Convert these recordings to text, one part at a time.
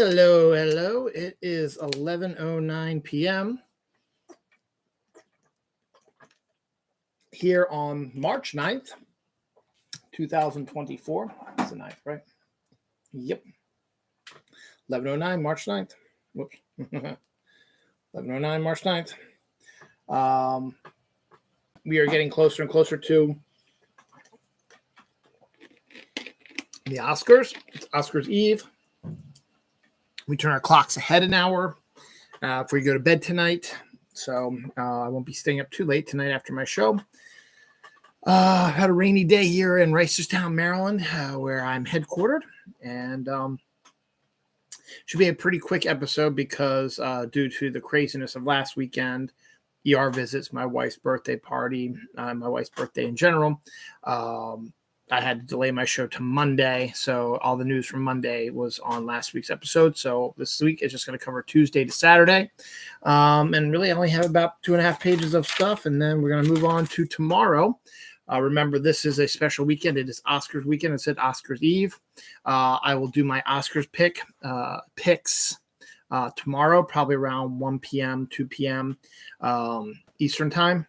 Hello, hello. It is 11:09 p.m. here on March 9th, 2024. That's the 9th, right? Yep. 11:09, March 9th. Whoops. 11:09, March 9th. We are getting closer and closer to the Oscars. It's Oscars Eve. We turn our clocks ahead an hour before you go to bed tonight. So I won't be staying up too late tonight after my show. I had a rainy day here in Reisterstown, Maryland, where I'm headquartered. And should be a pretty quick episode because due to the craziness of last weekend, ER visits, my wife's birthday party, my wife's birthday in general, I had to delay my show to Monday. So all the news from Monday was on last week's episode. So this week is just going to cover Tuesday to Saturday. And really I only have about 2.5 pages of stuff. And then we're going to move on to tomorrow. Remember, this is a special weekend. It is Oscars weekend. It said Oscars Eve. I will do my Oscars picks tomorrow, probably around 1 p.m., 2 p.m. Eastern time.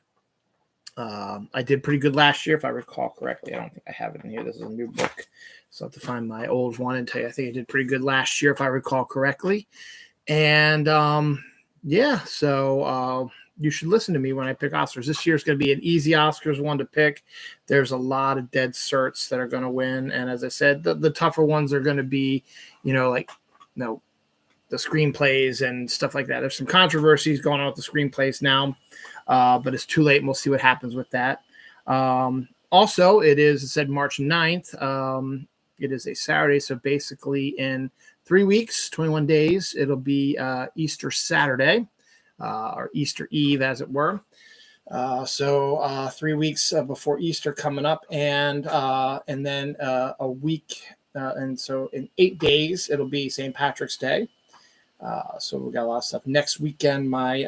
I did pretty good last year, if I recall correctly. I don't think I have it in here. This is a new book, so I have to find my old one and tell you I think I did pretty good last year, if I recall correctly. And so you should listen to me when I pick Oscars. This year's going to be an easy Oscars one to pick. There's a lot of dead certs that are going to win, and as I said, the tougher ones are going to be, the screenplays and stuff like that. There's some controversies going on with the screenplays now. But it's too late, and we'll see what happens with that. Also, it said March 9th. It is a Saturday, so basically in 3 weeks, 21 days, it'll be Easter Saturday, or Easter Eve, as it were. So 3 weeks before Easter coming up, and then a week. And so in 8 days, it'll be St. Patrick's Day. So we got a lot of stuff. Next weekend, my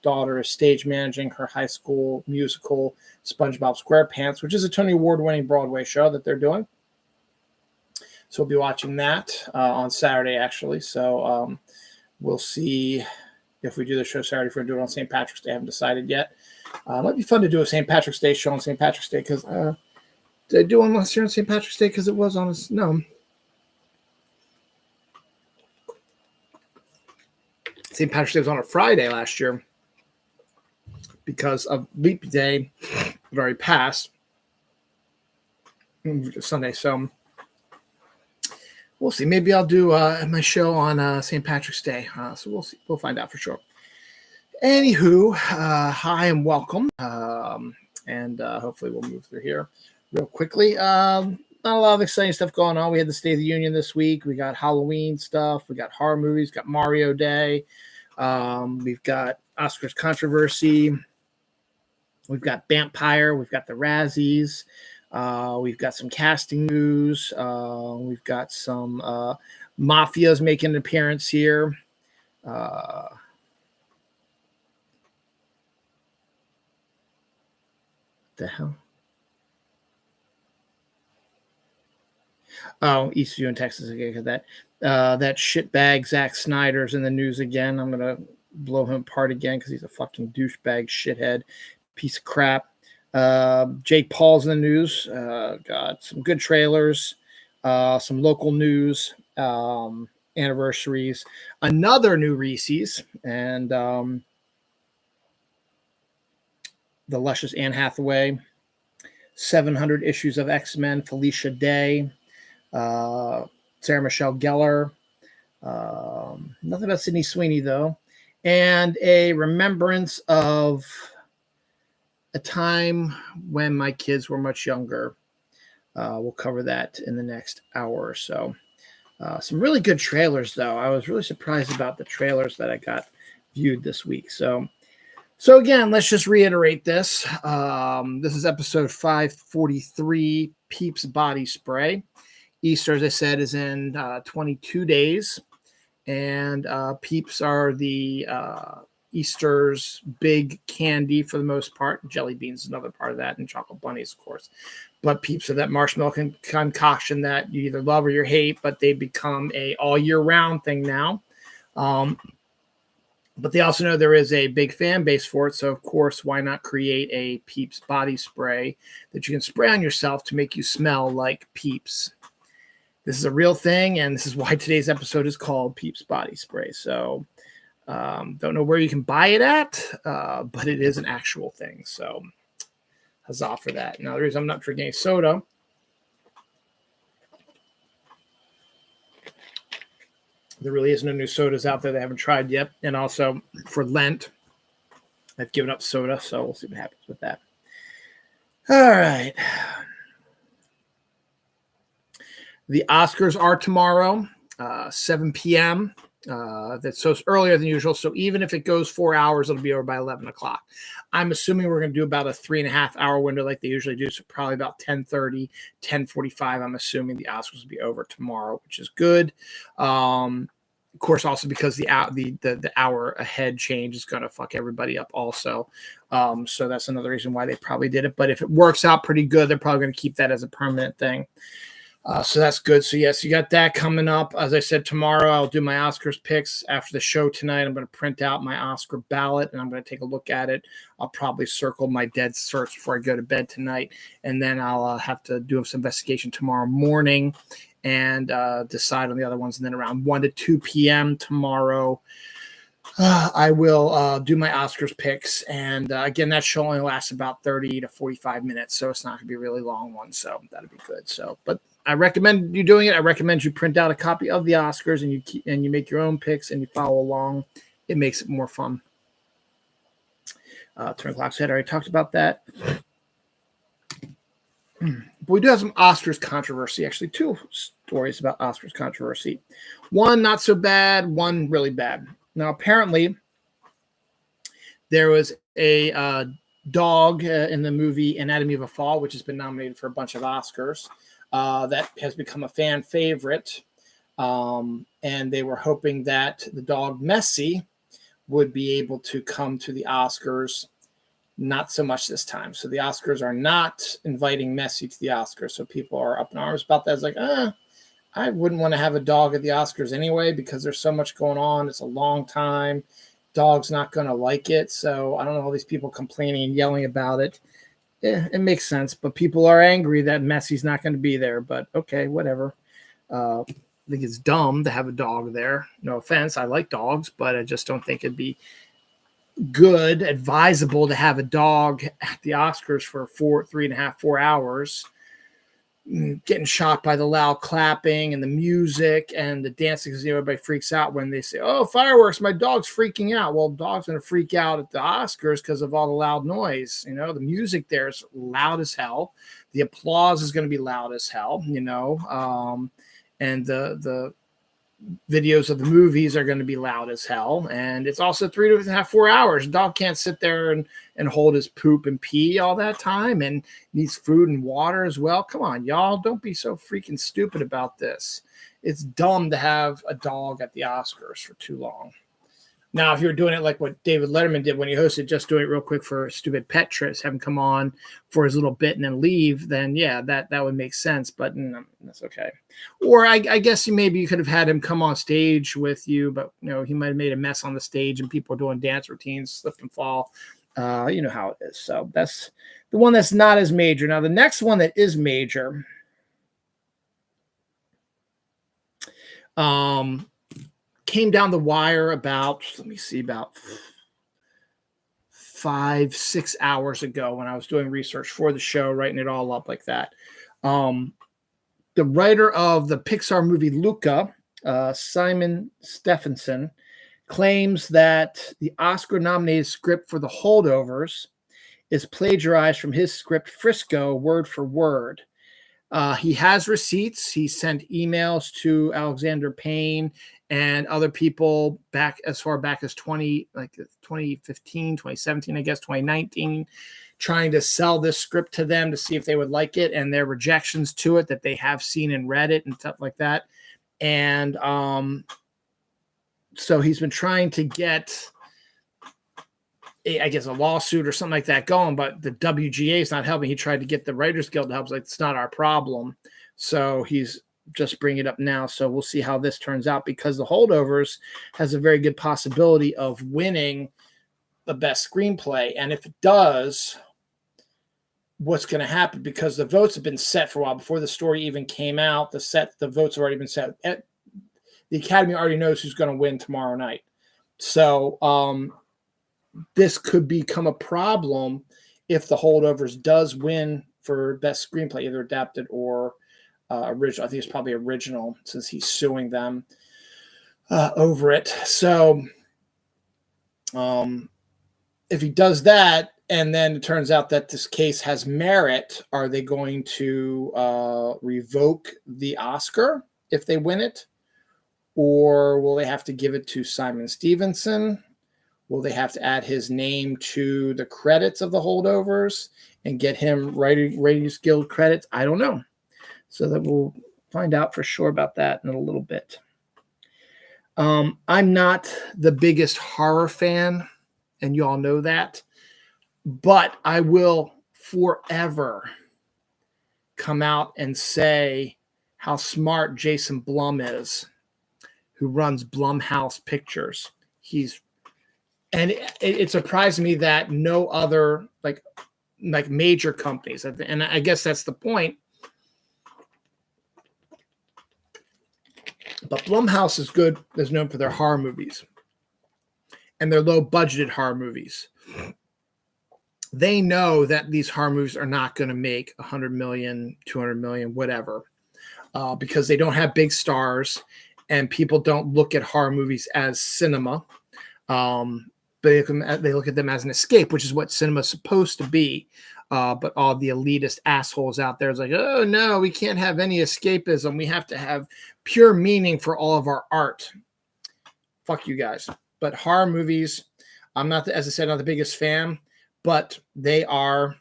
daughter is stage managing her high school musical SpongeBob SquarePants, which is a Tony Award-winning Broadway show that they're doing. So we'll be watching that on Saturday, actually. So we'll see if we do the show Saturday, if we're going to do it on St. Patrick's Day. I haven't decided yet. It might be fun to do a St. Patrick's Day show on St. Patrick's Day because did I do one last year on St. Patrick's Day? Because it was on no. St. Patrick's Day was on a Friday last year because of Leap Day already passed Sunday. So we'll see. Maybe I'll do my show on St. Patrick's Day. So we'll see. We'll find out for sure. Anywho, hi and welcome. And hopefully we'll move through here real quickly. Not a lot of exciting stuff going on. We had the State of the Union this week. We got Halloween stuff. We got horror movies. Got Mario Day. We've got Oscars controversy. We've got Vampire. We've got the Razzies. We've got some casting news. We've got some mafias making an appearance here. The hell? Oh, Eastview in Texas again. Because that shitbag Zack Snyder's in the news again. I'm gonna blow him apart again because he's a fucking douchebag, shithead, piece of crap. Jake Paul's in the news. Got some good trailers, some local news, anniversaries, another new Reese's, and the luscious Anne Hathaway, 700 issues of X-Men, Felicia Day. Sarah Michelle Gellar, nothing about Sydney Sweeney though, and a remembrance of a time when my kids were much younger. We'll cover that in the next hour or so. Some really good trailers though. I was really surprised about the trailers that I got viewed this week. So again, let's just reiterate this. This is episode 543, Peeps Body Spray. Easter, as I said, is in 22 days, and Peeps are the Easter's big candy for the most part. Jelly beans is another part of that, and chocolate bunnies, of course. But Peeps are that marshmallow concoction that you either love or you hate, but they become a all year round thing now. But they also know there is a big fan base for it. So, of course, why not create a Peeps body spray that you can spray on yourself to make you smell like Peeps? This is a real thing, and this is why today's episode is called Peeps Body Spray. So, don't know where you can buy it at, but it is an actual thing. So, huzzah for that. Now, the reason I'm not drinking any soda, there really is no new sodas out there that I haven't tried yet. And also for Lent, I've given up soda, so we'll see what happens with that. All right. The Oscars are tomorrow, 7 p.m. That's so it's earlier than usual. So even if it goes 4 hours, it'll be over by 11 o'clock. I'm assuming we're going to do about a 3.5 hour window like they usually do. So probably about 10:30, 10:45. I'm assuming the Oscars will be over tomorrow, which is good. Of course, also because the hour ahead change is going to fuck everybody up also. So that's another reason why they probably did it. But if it works out pretty good, they're probably going to keep that as a permanent thing. So that's good. So, yes, you got that coming up. As I said, tomorrow I'll do my Oscars picks. After the show tonight, I'm going to print out my Oscar ballot, and I'm going to take a look at it. I'll probably circle my dead certs before I go to bed tonight, and then I'll have to do some investigation tomorrow morning and decide on the other ones. And then around 1 to 2 p.m. tomorrow, I will do my Oscars picks. And again, that show only lasts about 30 to 45 minutes, so it's not going to be a really long one. So that'll be good. So, but I recommend you doing it. I recommend you print out a copy of the Oscars and you make your own picks and you follow along. It makes it more fun. Turn clock's head. I already talked about that. But we do have some Oscars controversy. Actually, 2 stories about Oscars controversy. One not so bad. One really bad. Now, apparently, there was a dog in the movie Anatomy of a Fall, which has been nominated for a bunch of Oscars. That has become a fan favorite. And they were hoping that the dog Messi would be able to come to the Oscars. Not so much this time. So the Oscars are not inviting Messi to the Oscars. So people are up in arms about that. It's like, I wouldn't want to have a dog at the Oscars anyway because there's so much going on. It's a long time. Dog's not going to like it. So I don't know all these people complaining and yelling about it. It makes sense, but people are angry that Messi's not going to be there. But okay, whatever. I think it's dumb to have a dog there. No offense, I like dogs, but I just don't think it'd be good, advisable to have a dog at the Oscars for 3.5, 4 hours, getting shot by the loud clapping and the music and the dancing because everybody freaks out when they say, "Oh, fireworks! My dog's freaking out." Well, dog's going to freak out at the Oscars because of all the loud noise. You know, the music there is loud as hell. The applause is going to be loud as hell. You know, and the videos of the movies are going to be loud as hell. And it's also 3.5, 4 hours. A dog can't sit there and hold his poop and pee all that time and needs food and water as well. Come on, y'all. Don't be so freaking stupid about this. It's dumb to have a dog at the Oscars for too long. Now, if you were doing it like what David Letterman did when he hosted, just doing it real quick for stupid pet trips, have him come on for his little bit and then leave, then yeah, that would make sense. But no, that's okay. Or I guess maybe you could have had him come on stage with you, but you know he might have made a mess on the stage and people are doing dance routines, slip and fall. You know how it is. So that's the one that's not as major. Now the next one that is major. Came down the wire about 5-6 hours ago when I was doing research for the show, writing it all up like that. The writer of the Pixar movie Luca, Simon Stephenson, claims that the Oscar-nominated script for The Holdovers is plagiarized from his script Frisco word for word. He has receipts. He sent emails to Alexander Payne and other people back as far back as 2015, 2017, I guess 2019, trying to sell this script to them to see if they would like it, and their rejections to it that they have seen and read it and stuff like that. And so he's been trying to get I guess, a lawsuit or something like that going, but the WGA is not helping. He tried to get the Writers Guild to help. It's like, it's not our problem. So he's just bringing it up now. So we'll see how this turns out, because The Holdovers has a very good possibility of winning the best screenplay. And if it does, what's going to happen? Because the votes have been set for a while before the story even came out. The votes have already been set. The Academy already knows who's going to win tomorrow night. So this could become a problem if The Holdovers does win for best screenplay, either adapted or original. I think it's probably original, since he's suing them over it. So if he does that, and then it turns out that this case has merit, are they going to revoke the Oscar if they win it? Or will they have to give it to Simon Stevenson? Will they have to add his name to the credits of The Holdovers and get him Writers Guild credits? I don't know. So that we'll find out for sure about that in a little bit. I'm not the biggest horror fan, and you all know that, but I will forever come out and say how smart Jason Blum is, who runs Blumhouse Pictures. And it surprised me that no other like major companies, and I guess that's the point. But Blumhouse is known for their horror movies and their low budgeted horror movies. They know that these horror movies are not going to make 100 million, 200 million, whatever, because they don't have big stars, and people don't look at horror movies as cinema. But they look at them as an escape, which is what cinema is supposed to be. But all the elitist assholes out there is like, oh, no, we can't have any escapism. We have to have pure meaning for all of our art. Fuck you guys. But horror movies, I'm not, as I said, not the biggest fan, but they are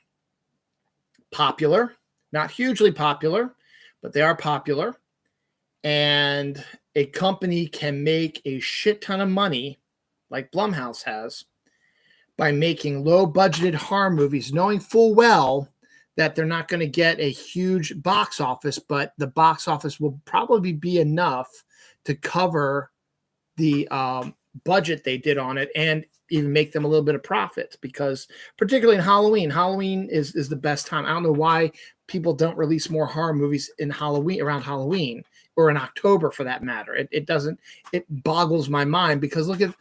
popular. Not hugely popular, but they are popular. And a company can make a shit ton of money, like Blumhouse has, by making low-budgeted horror movies, knowing full well that they're not going to get a huge box office, but the box office will probably be enough to cover the budget they did on it, and even make them a little bit of profit. Because particularly in Halloween is the best time. I don't know why people don't release more horror movies in Halloween, around Halloween, or in October for that matter. It boggles my mind, because look at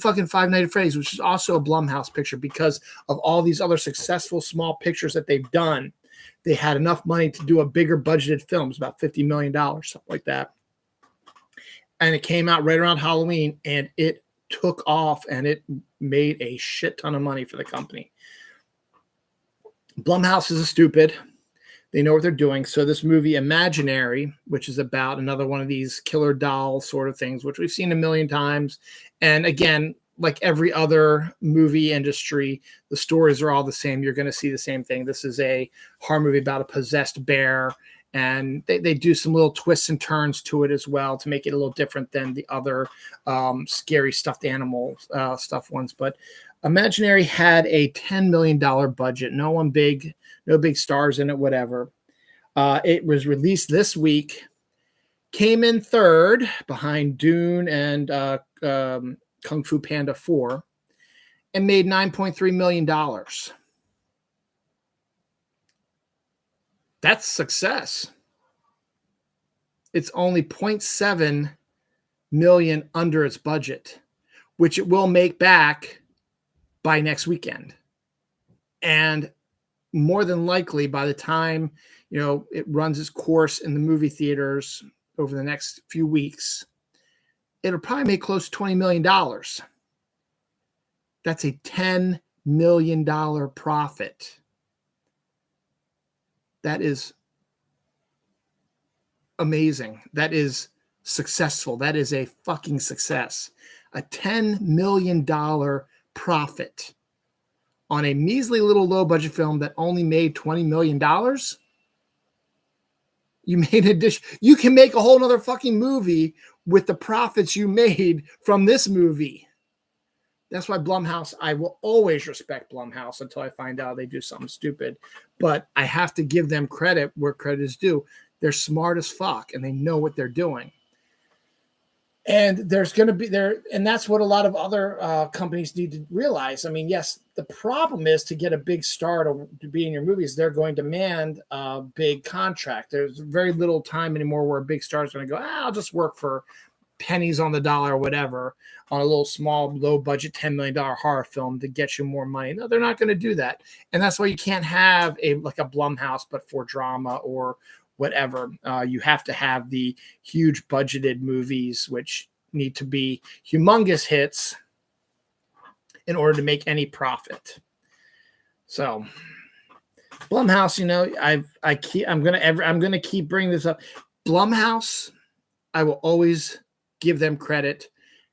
fucking Five Nights at Freddy's, which is also a Blumhouse picture. Because of all these other successful small pictures that they've done, they had enough money to do a bigger budgeted film. It's about $50 million, something like that. And it came out right around Halloween, and it took off, and it made a shit ton of money for the company. Blumhouse is stupid. They know what they're doing. So this movie, Imaginary, which is about another one of these killer doll sort of things, which we've seen a million times. And again, like every other movie industry, the stories are all the same. You're going to see the same thing. This is a horror movie about a possessed bear. And they do some little twists and turns to it as well to make it a little different than the other scary stuffed animal stuff ones. But Imaginary had a $10 million budget. No big stars in it, whatever. It was released this week, came in third behind Dune and Kung Fu Panda 4, and made $9.3 million. That's success. It's only 0.7 million under its budget, which it will make back by next weekend. And more than likely, by the time it runs its course in the movie theaters over the next few weeks, it'll probably make close to $20 million. That's a $10 million profit. That is amazing. That is successful. That is a fucking success. A $10 million profit on a measly little low budget film that only made $20 million. You made a dish. You can make a whole nother fucking movie with the profits you made from this movie. That's why Blumhouse, I will always respect Blumhouse until I find out they do something stupid. But I have to give them credit where credit is due. They're smart as fuck, and they know what they're doing. And there's going to be there, and that's what a lot of other companies need to realize. I mean, yes, the problem is to get a big star to be in your movies, they're going to demand a big contract. There's very little time anymore where a big star is going to go, I'll just work for pennies on the dollar or whatever on a little small, low budget $10 million horror film to get you more money. No, they're not going to do that. And that's why you can't have a Blumhouse, but for drama or whatever. You have to have the huge budgeted movies, which need to be humongous hits in order to make any profit. So Blumhouse, I'm gonna keep bringing this up. Blumhouse, I will always give them credit.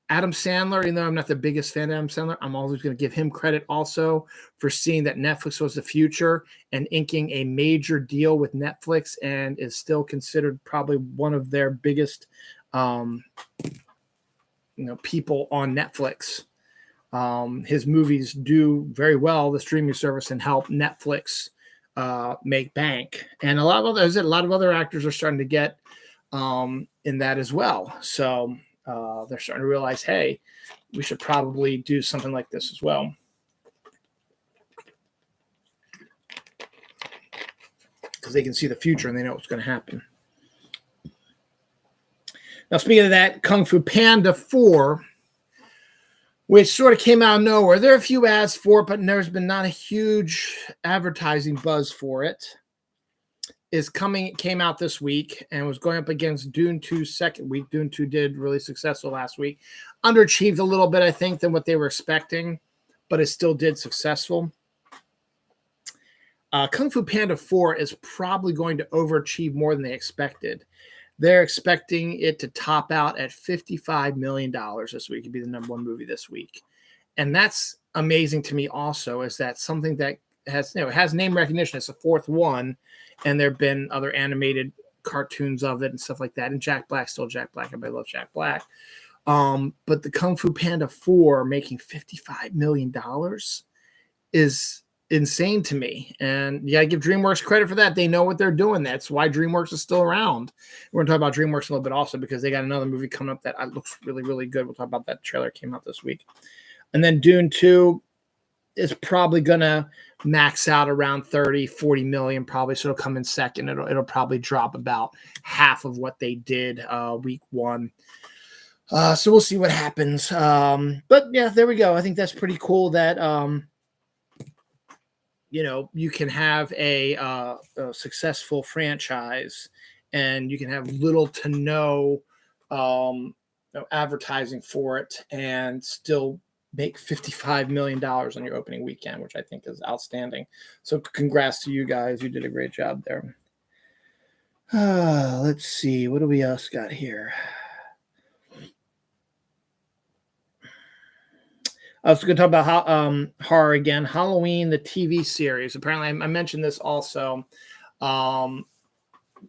Adam Sandler, even though I'm not the biggest fan of Adam Sandler, I'm always going to give him credit also for seeing that Netflix was the future and inking a major deal with Netflix, and is still considered probably one of their biggest, people on Netflix. His movies do very well, the streaming service, and help Netflix make bank. And a lot of other actors are starting to get in that as well. So they're starting to realize, hey, we should probably do something like this as well. Because they can see the future and they know what's going to happen. Now, speaking of that, Kung Fu Panda 4, which sort of came out of nowhere. There are a few ads for it, but there's been not a huge advertising buzz for it. It came out this week and was going up against Dune 2's second week. Dune 2 did really successful last week. Underachieved a little bit, I think, than what they were expecting, but it still did successful. Kung Fu Panda 4 is probably going to overachieve more than they expected. They're expecting it to top out at $55 million this week. It'd be the number one movie this week. And that's amazing to me also, is that something that has name recognition. It's the fourth one, and there have been other animated cartoons of it and stuff like that. And Jack Black's still Jack Black. Everybody loves Jack Black. But the Kung Fu Panda 4 making $55 million is insane to me. And you got to give DreamWorks credit for that. They know what they're doing. That's why DreamWorks is still around. We're going to talk about DreamWorks a little bit also, because they got another movie coming up that looks really, really good. We'll talk about that. Trailer came out this week. And then Dune 2 is probably going to max out around 30-40 million probably, so it'll come in second. It'll probably drop about half of what they did week one. So we'll see what happens. But yeah, there we go. I think that's pretty cool that you can have a successful franchise and you can have little to no advertising for it and still make $55 million on your opening weekend, which I think is outstanding. So congrats to you guys. You did a great job there. Let's see. What do we else got here? I was going to talk about horror again. Halloween, the TV series. Apparently, I mentioned this also.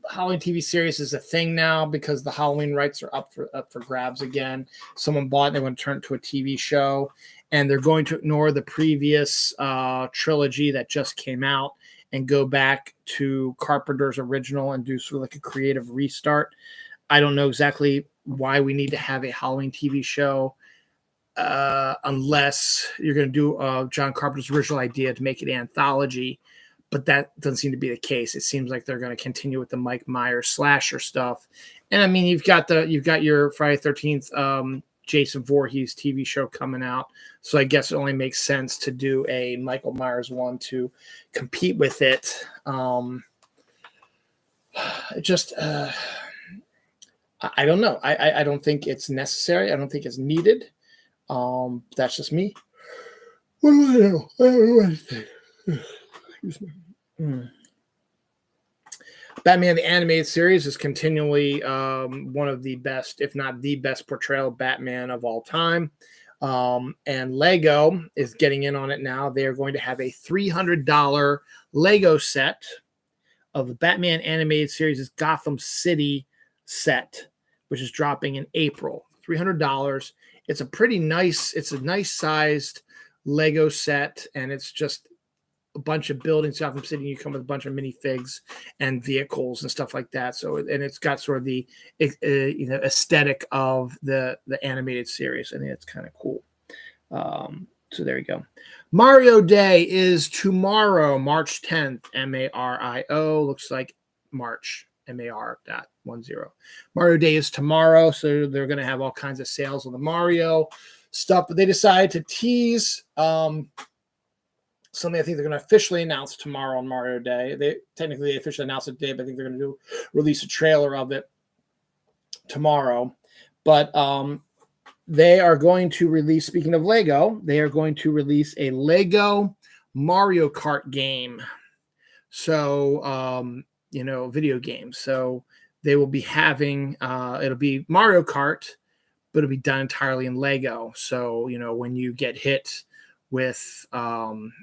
Halloween TV series is a thing now because the Halloween rights are up for grabs again. Someone bought it, they want to turn it to a TV show, and they're going to ignore the previous trilogy that just came out and go back to Carpenter's original and do sort of like a creative restart. I don't know exactly why we need to have a Halloween TV show unless you're going to do John Carpenter's original idea to make it an anthology. But that doesn't seem to be the case. It seems like they're going to continue with the Mike Myers slasher stuff. And I mean, you've got your Friday 13th Jason Voorhees TV show coming out. So I guess it only makes sense to do a Michael Myers one to compete with it. I don't know. I don't think it's necessary. I don't think it's needed. That's just me. What do I know? I don't know anything. Excuse me. Batman the Animated Series is continually one of the best, if not the best, portrayal of Batman of all time. And Lego is getting in on it now. They are going to have a $300 Lego set of the Batman Animated Series' Gotham City set, which is dropping in April. $300. It's a nice sized Lego set, and it's just a bunch of buildings. Gotham City, you come with a bunch of minifigs and vehicles and stuff like that. So, and it's got sort of the aesthetic of the animated series. I think it's kind of cool. So there you go. Mario Day is tomorrow, March 10th. MARIO. Looks like March. MAR.10. Mario Day is tomorrow, so they're going to have all kinds of sales on the Mario stuff. But they decided to tease something I think they're going to officially announce tomorrow on Mario Day. They officially announced it today, but I think they're going to release a trailer of it tomorrow. But they are going to release, speaking of Lego, they are going to release a Lego Mario Kart game. So, video games. So they will be having, it'll be Mario Kart, but it'll be done entirely in Lego. So, when you get hit with, one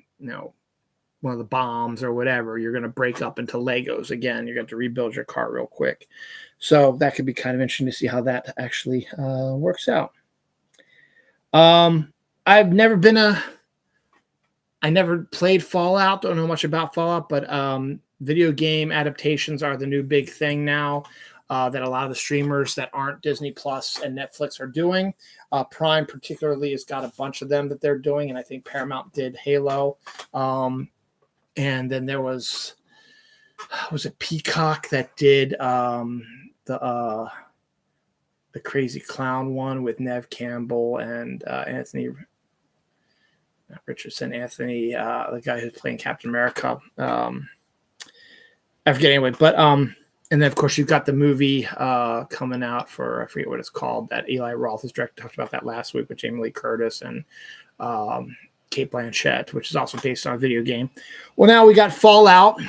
of the bombs or whatever, you're going to break up into Legos again. You're going to rebuild your car real quick. So that could be kind of interesting to see how that actually works out. I never played Fallout. Don't know much about Fallout, but video game adaptations are the new big thing now that a lot of the streamers that aren't Disney Plus and Netflix are doing. Prime particularly has got a bunch of them that they're doing, and I think Paramount did Halo. And then there was it Peacock that did the Crazy Clown one with Nev Campbell and Anthony Richardson, the guy who's playing Captain America. I forget anyway, but and then of course you've got the movie coming out for, I forget what it's called, that Eli Roth is directed. Talked about that last week with Jamie Lee Curtis and Cate Blanchett, which is also based on a video game. Well, now we got Fallout.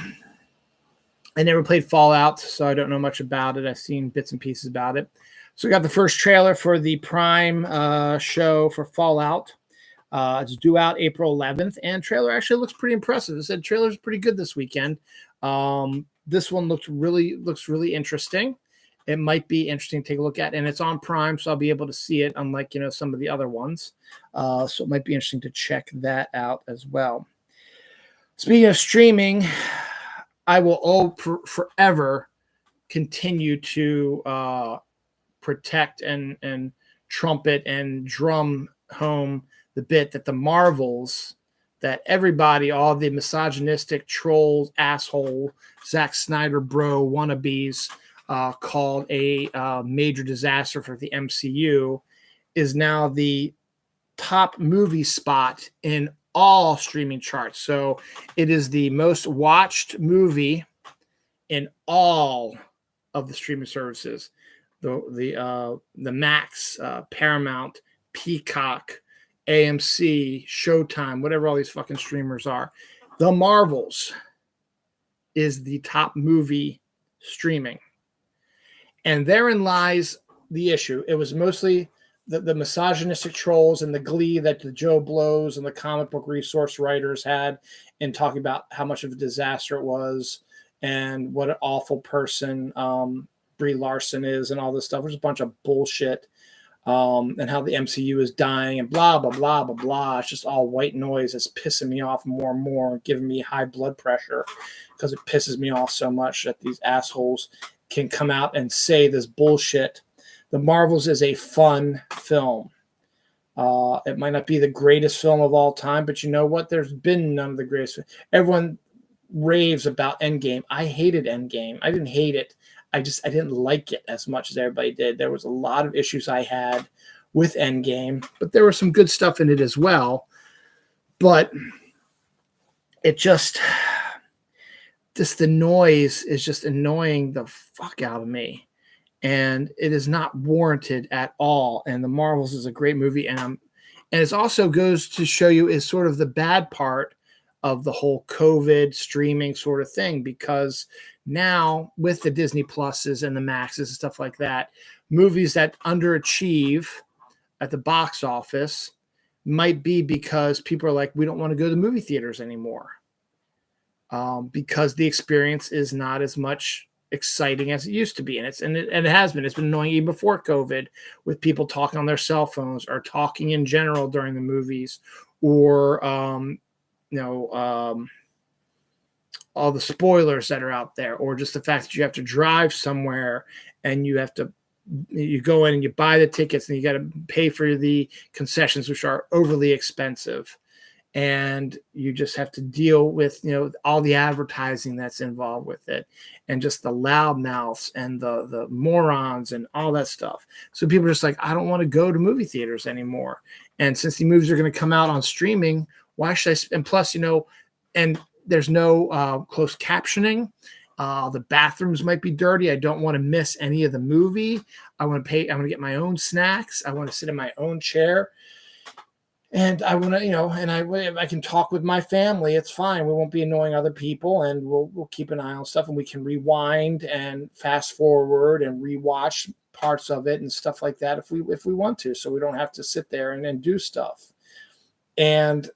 I never played Fallout, so I don't know much about it. I've seen bits and pieces about it. So we got the first trailer for the Prime show for Fallout. It's due out April 11th, and trailer actually looks pretty impressive. It said trailer's pretty good this weekend. This one looks really interesting. It might be interesting to take a look at, and it's on Prime, so I'll be able to see it, unlike some of the other ones. So it might be interesting to check that out as well. Speaking of streaming, I will forever continue to protect and trumpet and drum home the bit that the Marvels, that everybody, all the misogynistic trolls, asshole, Zack Snyder bro wannabes called a major disaster for the MCU, is now the top movie spot in all streaming charts. So it is the most watched movie in all of the streaming services. The Max, Paramount, Peacock, AMC, Showtime, whatever all these fucking streamers are. The Marvels is the top movie streaming. And therein lies the issue. It was mostly the misogynistic trolls and the glee that the Joe Blows and the comic book resource writers had in talking about how much of a disaster it was and what an awful person Brie Larson is and all this stuff. There's a bunch of bullshit and how the MCU is dying and blah, blah, blah, blah, blah. It's just all white noise. It's pissing me off more and more, giving me high blood pressure because it pisses me off so much that these assholes can come out and say this bullshit. The Marvels is a fun film. It might not be the greatest film of all time, but you know what? There's been none of the greatest. Everyone raves about Endgame. I hated Endgame. I didn't hate it. I didn't like it as much as everybody did. There was a lot of issues I had with Endgame, but there was some good stuff in it as well. But it just the noise is just annoying the fuck out of me. And it is not warranted at all. And The Marvels is a great movie. And it also goes to show you is sort of the bad part of the whole COVID streaming sort of thing, because now with the Disney Pluses and the Maxes and stuff like that, movies that underachieve at the box office might be because people are like, we don't want to go to movie theaters anymore because the experience is not as much exciting as it used to be. And it has been. It's been annoying even before COVID, with people talking on their cell phones or talking in general during the movies, or all the spoilers that are out there, or just the fact that you have to drive somewhere and you go in and you buy the tickets and you got to pay for the concessions, which are overly expensive. And you just have to deal with, all the advertising that's involved with it, and just the loudmouths and the morons and all that stuff. So people are just like, I don't want to go to movie theaters anymore. And since the movies are going to come out on streaming, why should I? And plus, and there's no closed captioning. The bathrooms might be dirty. I don't want to miss any of the movie. I want to pay. I want to get my own snacks. I want to sit in my own chair. And I want to, and I can talk with my family. It's fine. We won't be annoying other people, and we'll keep an eye on stuff, and we can rewind and fast forward and rewatch parts of it and stuff like that if we want to, so we don't have to sit there and do stuff. And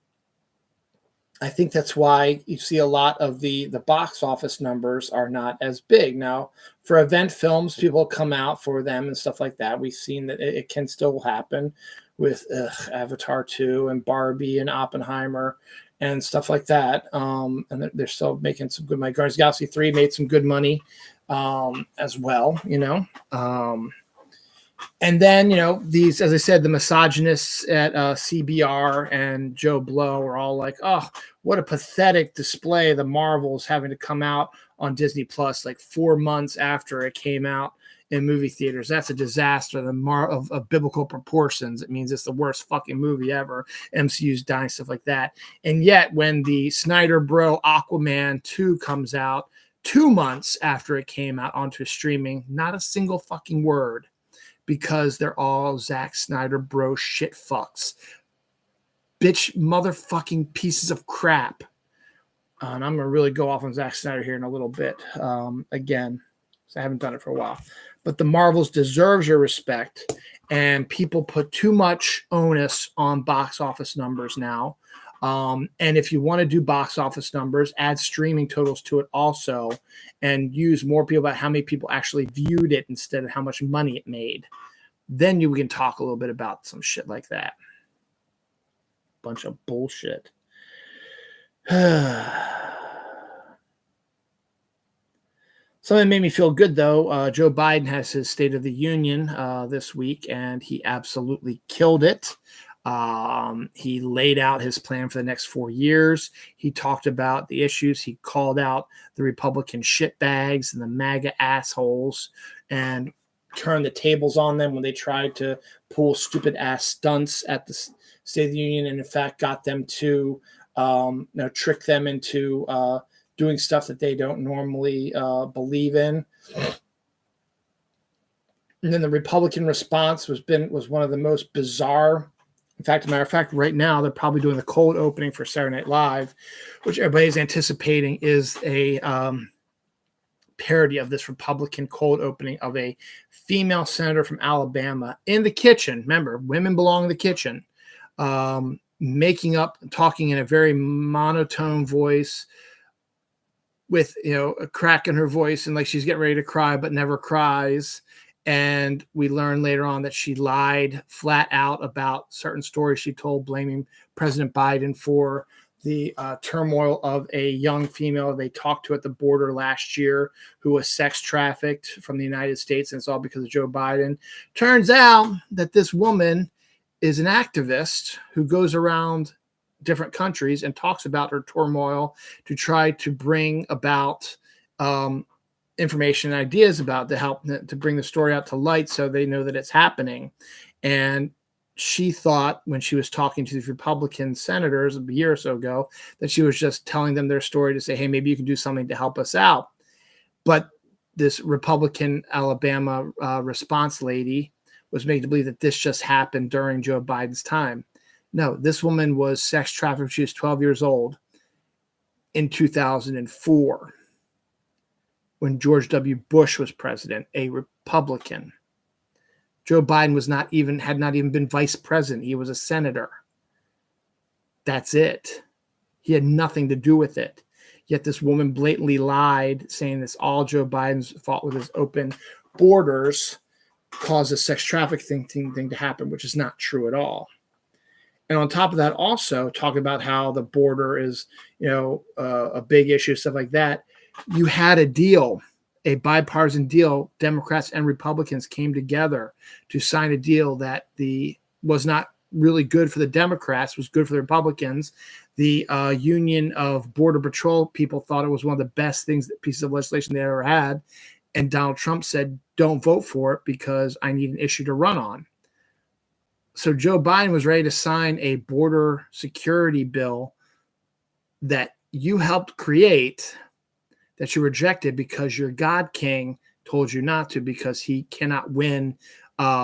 I think that's why you see a lot of the box office numbers are not as big. Now, for event films, people come out for them and stuff like that. We've seen that it can still happen with Avatar 2 and Barbie and Oppenheimer and stuff like that. And they're still making some good money. Guardians of the Galaxy 3 made some good money as well, And then, these, as I said, the misogynists at CBR and Joe Blow are all like, oh, what a pathetic display. The Marvels having to come out on Disney Plus like 4 months after it came out in movie theaters. That's a disaster of biblical proportions. It means it's the worst fucking movie ever. MCU's dying, stuff like that. And yet when the Snyder Bro Aquaman 2 comes out 2 months after it came out onto streaming, not a single fucking word, because they're all Zack Snyder bro shit fucks. Bitch motherfucking pieces of crap. And I'm going to really go off on Zack Snyder here in a little bit. Again, I haven't done it for a while. But the Marvels deserves your respect, and people put too much onus on box office numbers now. And if you want to do box office numbers, add streaming totals to it also, and use more people about how many people actually viewed it instead of how much money it made. Then you can talk a little bit about some shit like that. Bunch of bullshit. Something that made me feel good, though. Joe Biden has his State of the Union this week, and he absolutely killed it. He laid out his plan for the next 4 years. He talked about the issues. He called out the Republican shitbags and the MAGA assholes and turned the tables on them when they tried to pull stupid ass stunts at the State of the Union, and in fact got them to trick them into doing stuff that they don't normally believe in. And then the Republican response was one of the most bizarre. In fact, as a matter of fact, right now they're probably doing the cold opening for Saturday Night Live, which everybody's anticipating is a parody of this Republican cold opening of a female senator from Alabama in the kitchen. Remember, women belong in the kitchen, making up, talking in a very monotone voice, with a crack in her voice, and like she's getting ready to cry but never cries. And we learn later on that she lied flat out about certain stories she told, blaming President Biden for the turmoil of a young female they talked to at the border last year who was sex trafficked from the United States, and it's all because of Joe Biden. Turns out that this woman is an activist who goes around different countries and talks about her turmoil to try to bring about information and ideas about to help to bring the story out to light so they know that it's happening. And she thought when she was talking to these Republican senators a year or so ago that she was just telling them their story to say, hey, maybe you can do something to help us out. But this Republican Alabama response lady was made to believe that this just happened during Joe Biden's time. No, this woman was sex trafficked when she was 12 years old in 2004 when George W. Bush was president, a Republican. Joe Biden had not even been vice president. He was a senator. That's it. He had nothing to do with it. Yet this woman blatantly lied, saying this all Joe Biden's fault with his open borders caused a sex trafficking thing to happen, which is not true at all. And on top of that, also talk about how the border is, a big issue, stuff like that. You had a deal, a bipartisan deal. Democrats and Republicans came together to sign a deal that was not really good for the Democrats, was good for the Republicans. The Union of Border Patrol people thought it was one of the best pieces of legislation they ever had. And Donald Trump said, don't vote for it because I need an issue to run on. So Joe Biden was ready to sign a border security bill that you helped create, that you rejected because your God King told you not to, because he cannot win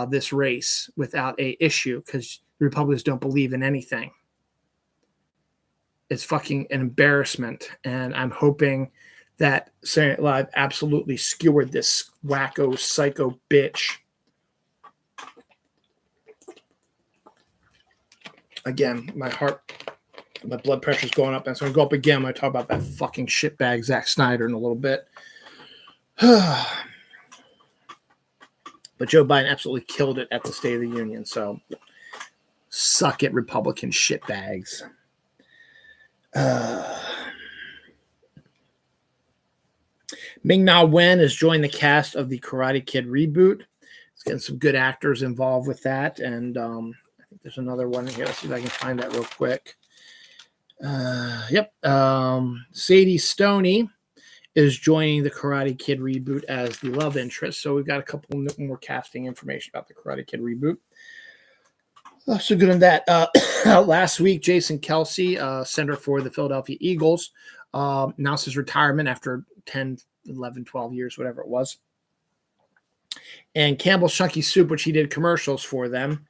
this race without an issue, because the Republicans don't believe in anything. It's fucking an embarrassment. And I'm hoping that Saturday Night Live absolutely skewered this wacko, psycho bitch. Again, my blood pressure's going up, and it's going to go up again when I talk about that fucking shitbag Zack Snyder in a little bit. But Joe Biden absolutely killed it at the State of the Union, so suck it, Republican shitbags. Ming-Na Wen has joined the cast of the Karate Kid reboot. It's getting some good actors involved with that, and I think there's another one in here. Let's see if I can find that real quick. Sadie Stoney is joining the Karate Kid reboot as the love interest. So we've got a couple more casting information about the Karate Kid reboot. So good on that. Last week, Jason Kelce, center for the Philadelphia Eagles, announced his retirement after 10, 11, 12 years, whatever it was. And Campbell's Chunky Soup, which he did commercials for them,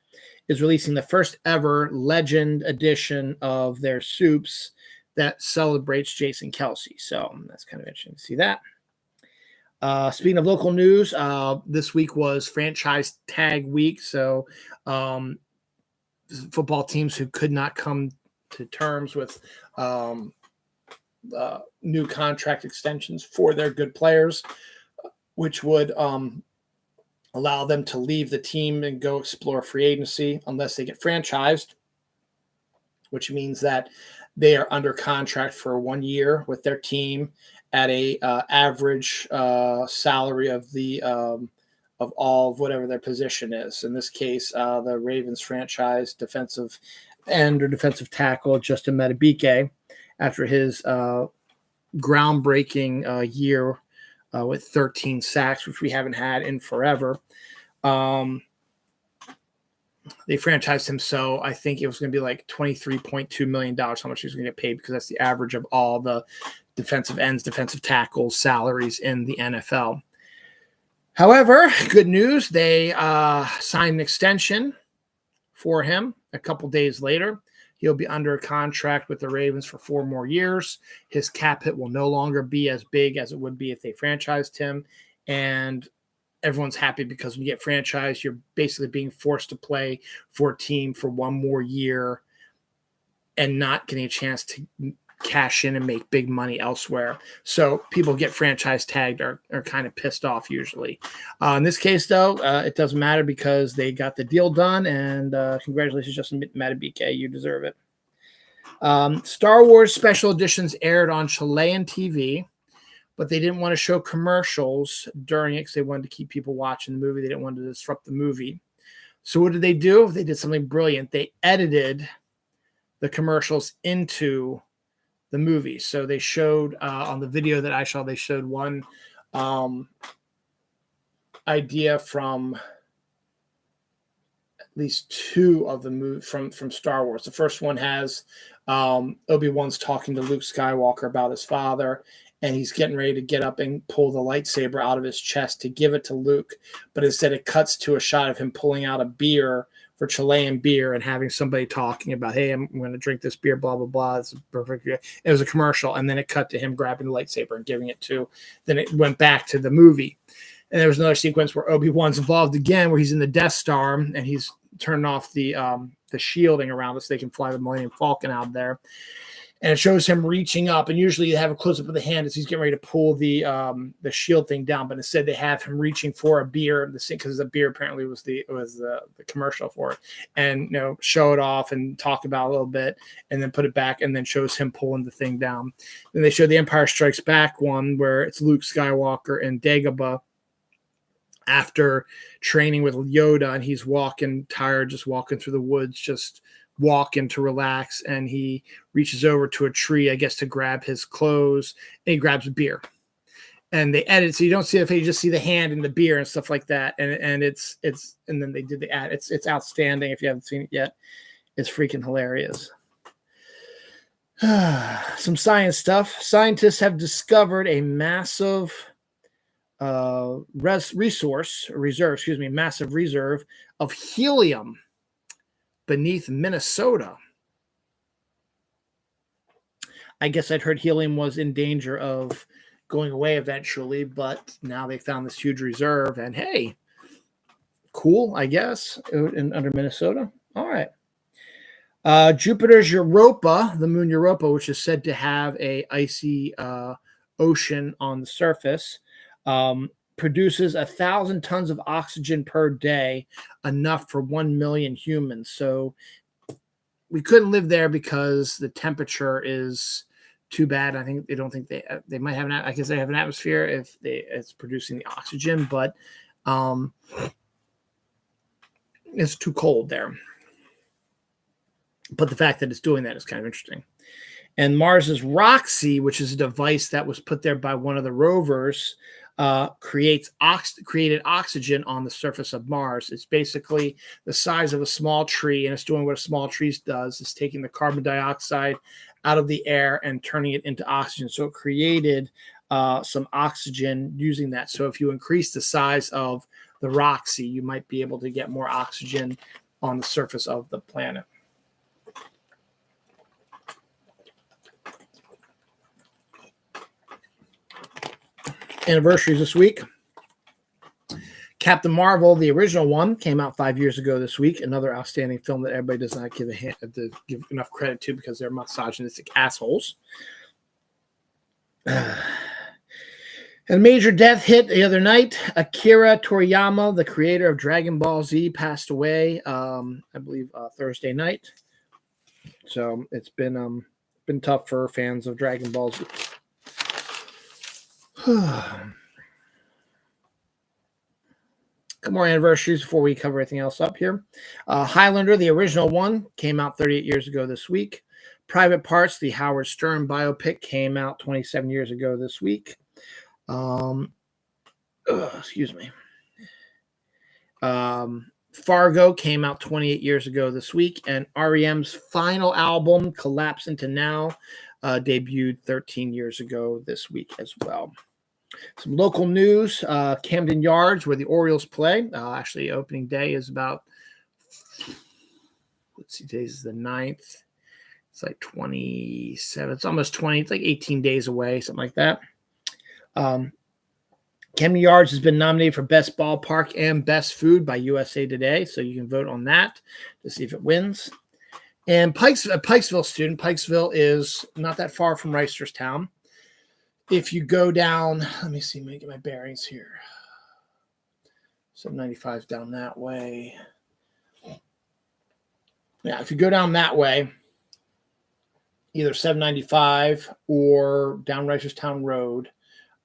is releasing the first ever Legend edition of their soups that celebrates Jason Kelce. So that's kind of interesting to see that. Speaking of local news, this week was franchise tag week. So football teams who could not come to terms with new contract extensions for their good players, which would allow them to leave the team and go explore free agency unless they get franchised, which means that they are under contract for 1 year with their team at a average salary of all of whatever their position is. In this case, the Ravens franchise defensive end or defensive tackle Justin Madubuike, after his groundbreaking year with 13 sacks, which we haven't had in forever. They franchised him, so I think it was going to be like $23.2 million how much he was going to get paid, because that's the average of all the defensive ends, defensive tackles, salaries in the NFL. However, good news, they signed an extension for him a couple days later. He'll be under contract with the Ravens for 4 more years. His cap hit will no longer be as big as it would be if they franchised him. And everyone's happy, because when you get franchised, you're basically being forced to play for a team for 1 more year and not getting a chance to cash in and make big money elsewhere. So people get franchise tagged are kind of pissed off usually. In this case, though, it doesn't matter, because they got the deal done, and congratulations, Justin Madubuike. You deserve it. Star Wars special editions aired on Chilean TV, but they didn't want to show commercials during it because they wanted to keep people watching the movie. They didn't want to disrupt the movie. So what did they do? They did something brilliant. They edited the commercials into the movie. So they showed on the video that I saw, they showed one idea from at least 2 of the movie from Star Wars. The first one has Obi-Wan's talking to Luke Skywalker about his father, and he's getting ready to get up and pull the lightsaber out of his chest to give it to Luke. But instead it cuts to a shot of him pulling out a beer, for Chilean beer, and having somebody talking about, hey, I'm going to drink this beer, blah, blah, blah. It's perfect. It was a commercial. And then it cut to him grabbing the lightsaber and giving it to, then it went back to the movie. And there was another sequence where Obi-Wan's involved again, where he's in the Death Star and he's turning off the shielding around it so they can fly the Millennium Falcon out there. And it shows him reaching up, and usually you have a close up of the hand as he's getting ready to pull the shield thing down. But instead, they have him reaching for a beer, because the beer apparently was the commercial for it, and show it off and talk about it a little bit, and then put it back, and then shows him pulling the thing down. Then they show the Empire Strikes Back one where it's Luke Skywalker and Dagobah after training with Yoda, and he's tired, just walking through the woods, just walking to relax, and he reaches over to a tree, I guess, to grab his clothes, and he grabs a beer. And they edit so you don't see the face, you just see the hand and the beer and stuff like that. And it's and then they did the ad. It's outstanding if you haven't seen it yet. It's freaking hilarious. Some science stuff. Scientists have discovered a massive massive reserve of helium beneath Minnesota. I guess I'd heard helium was in danger of going away eventually, but now they found this huge reserve, and hey, cool, I guess, under Minnesota. All right. Jupiter's Europa, the moon Europa, which is said to have a icy ocean on the surface, produces 1,000 tons of oxygen per day, enough for 1 million humans. So we couldn't live there because the temperature is too bad. I think they might have I guess they have an atmosphere if it's producing the oxygen, but it's too cold there. But the fact that it's doing that is kind of interesting. And Mars's Roxy, which is a device that was put there by one of the rovers, created oxygen on the surface of Mars. It's basically the size of a small tree, and it's doing what a small tree does. It's taking the carbon dioxide out of the air and turning it into oxygen. So it created some oxygen using that. So if you increase the size of the Roxy, you might be able to get more oxygen on the surface of the planet. Anniversaries this week. Captain Marvel, the original one, came out 5 years ago this week. Another outstanding film that everybody does not give enough credit to because they're misogynistic assholes. And a major death hit the other night. Akira Toriyama, the creator of Dragon Ball Z, passed away, I believe, Thursday night. So it's been tough for fans of Dragon Ball Z. Couple more anniversaries before we cover everything else up here. Highlander, the original one, came out 38 years ago this week. Private Parts, the Howard Stern biopic, came out 27 years ago this week. Excuse me. Fargo came out 28 years ago this week, and REM's final album, Collapse Into Now, debuted 13 years ago this week as well. Some local news, Camden Yards, where the Orioles play. Actually, opening day is about, let's see, today's the 9th. It's like 27. It's almost 20. It's like 18 days away, something like that. Camden Yards has been nominated for Best Ballpark and Best Food by USA Today, so you can vote on that to see if it wins. And Pikesville student. Pikesville is not that far from Reisterstown. If you go down, let me see, let me get my bearings here. 795 is down that way. Yeah, if you go down that way, either 795 or down Reisterstown Road.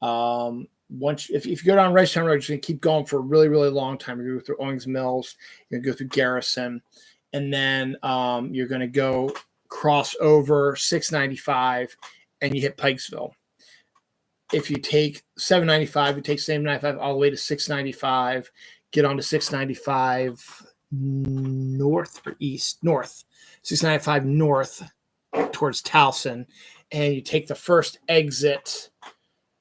If you go down Reisterstown Road, you're going to keep going for a really, really long time. You're going to go through Owings Mills, you're going to go through Garrison, and then you're going to go cross over 695, and you hit Pikesville. If you take 795, you take 795 all the way to 695, get onto 695 north or east, north, 695 north towards Towson, and you take the first exit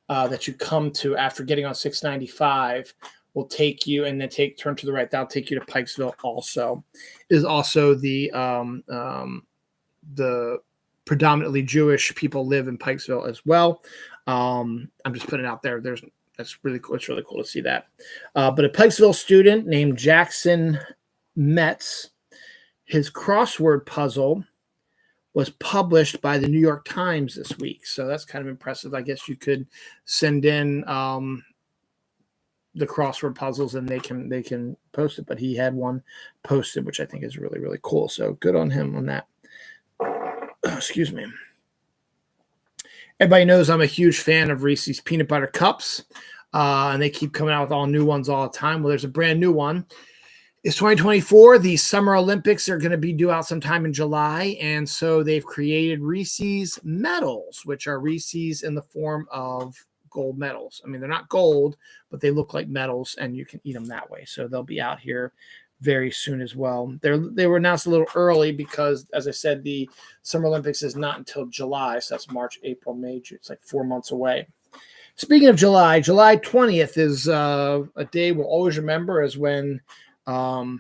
that you come to after getting on 695 will take you, and then turn to the right. That'll take you to Pikesville. Also, it is also the predominantly Jewish people live in Pikesville as well. I'm just putting it out there. That's really cool. It's really cool to see that. But a Pikesville student named Jackson Metz, his crossword puzzle was published by the New York Times this week. So that's kind of impressive. I guess you could send in the crossword puzzles and they can post it. But he had one posted, which I think is really, really cool. So good on him on that. Excuse me. Everybody knows I'm a huge fan of Reese's Peanut Butter Cups. And they keep coming out with all new ones all the time. Well, there's a brand new one. It's 2024. The Summer Olympics are going to be due out sometime in July. And so they've created Reese's medals, which are Reese's in the form of gold medals. I mean, they're not gold, but they look like medals, and you can eat them that way. So they'll be out here very soon as well. They were announced a little early because, as I said, the Summer Olympics is not until July. So that's March, April, May, June. It's like 4 months away. Speaking of July 20th is a day we'll always remember as when the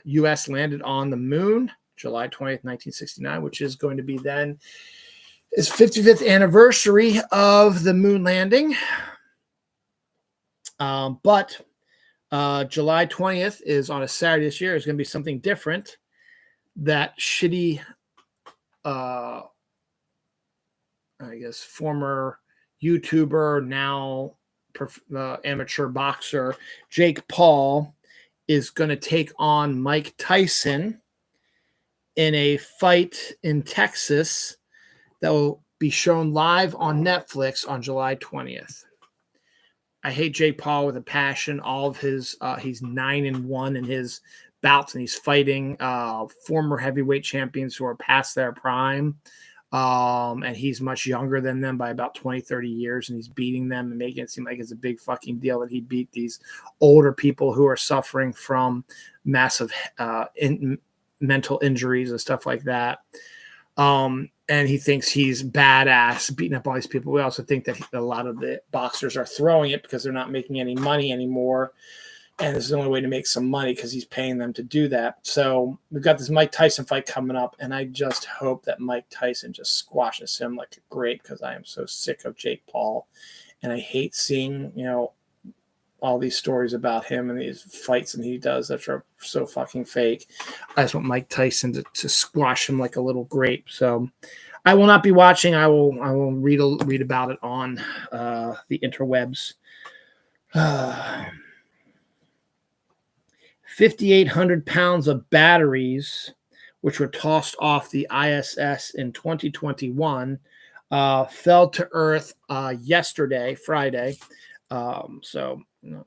U.S. landed on the moon, July 20th, 1969, which is going to be then its 55th anniversary of the moon landing. But July 20th is on a Saturday this year. It's going to be something different. That shitty, I guess, former YouTuber, now amateur boxer, Jake Paul, is going to take on Mike Tyson in a fight in Texas that will be shown live on Netflix on July 20th. I hate Jake Paul with a passion. All of his, he's 9-1 in his bouts, and he's fighting former heavyweight champions who are past their prime. And he's much younger than them by about 20, 30 years, and he's beating them and making it seem like it's a big fucking deal that he beat these older people who are suffering from massive mental injuries and stuff like that. And he thinks he's badass beating up all these people. We also think that a lot of the boxers are throwing it because they're not making any money anymore. And this is the only way to make some money because he's paying them to do that. So we've got this Mike Tyson fight coming up, and I just hope that Mike Tyson just squashes him like a grape because I am so sick of Jake Paul. And I hate seeing, all these stories about him and these fights and he does that are so fucking fake. I just want Mike Tyson to squash him like a little grape. So I will not be watching. I will read about it on the interwebs. 5,800 pounds of batteries, which were tossed off the ISS in 2021, fell to Earth yesterday, Friday. So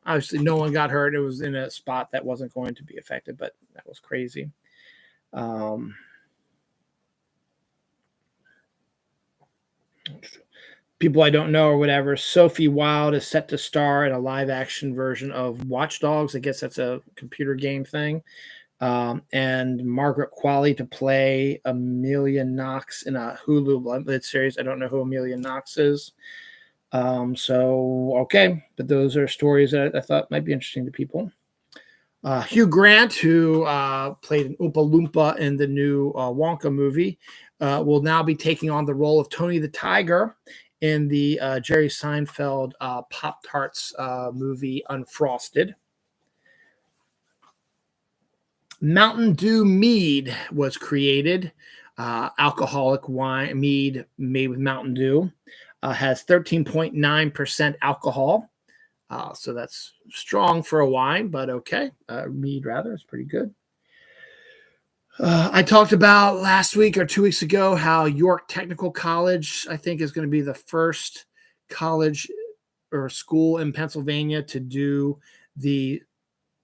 obviously no one got hurt. It was in a spot that wasn't going to be affected, but that was crazy. People I don't know or whatever. Sophie Wilde is set to star in a live action version of Watch Dogs. I guess that's a computer game thing. And Margaret Qualley to play Amelia Knox in a Hulu limited series. I don't know who Amelia Knox is. Okay, but those are stories that I thought might be interesting to people. Hugh Grant, who played an Oompa Loompa in the new Wonka movie, will now be taking on the role of Tony the Tiger in the Jerry Seinfeld Pop-Tarts movie Unfrosted. Mountain Dew Mead was created. Alcoholic wine mead made with Mountain Dew. Has 13.9% alcohol. So that's strong for a wine, but okay. Mead, rather. It's pretty good. I talked about last week or 2 weeks ago how York Technical College, I think, is going to be the first college or school in Pennsylvania to do the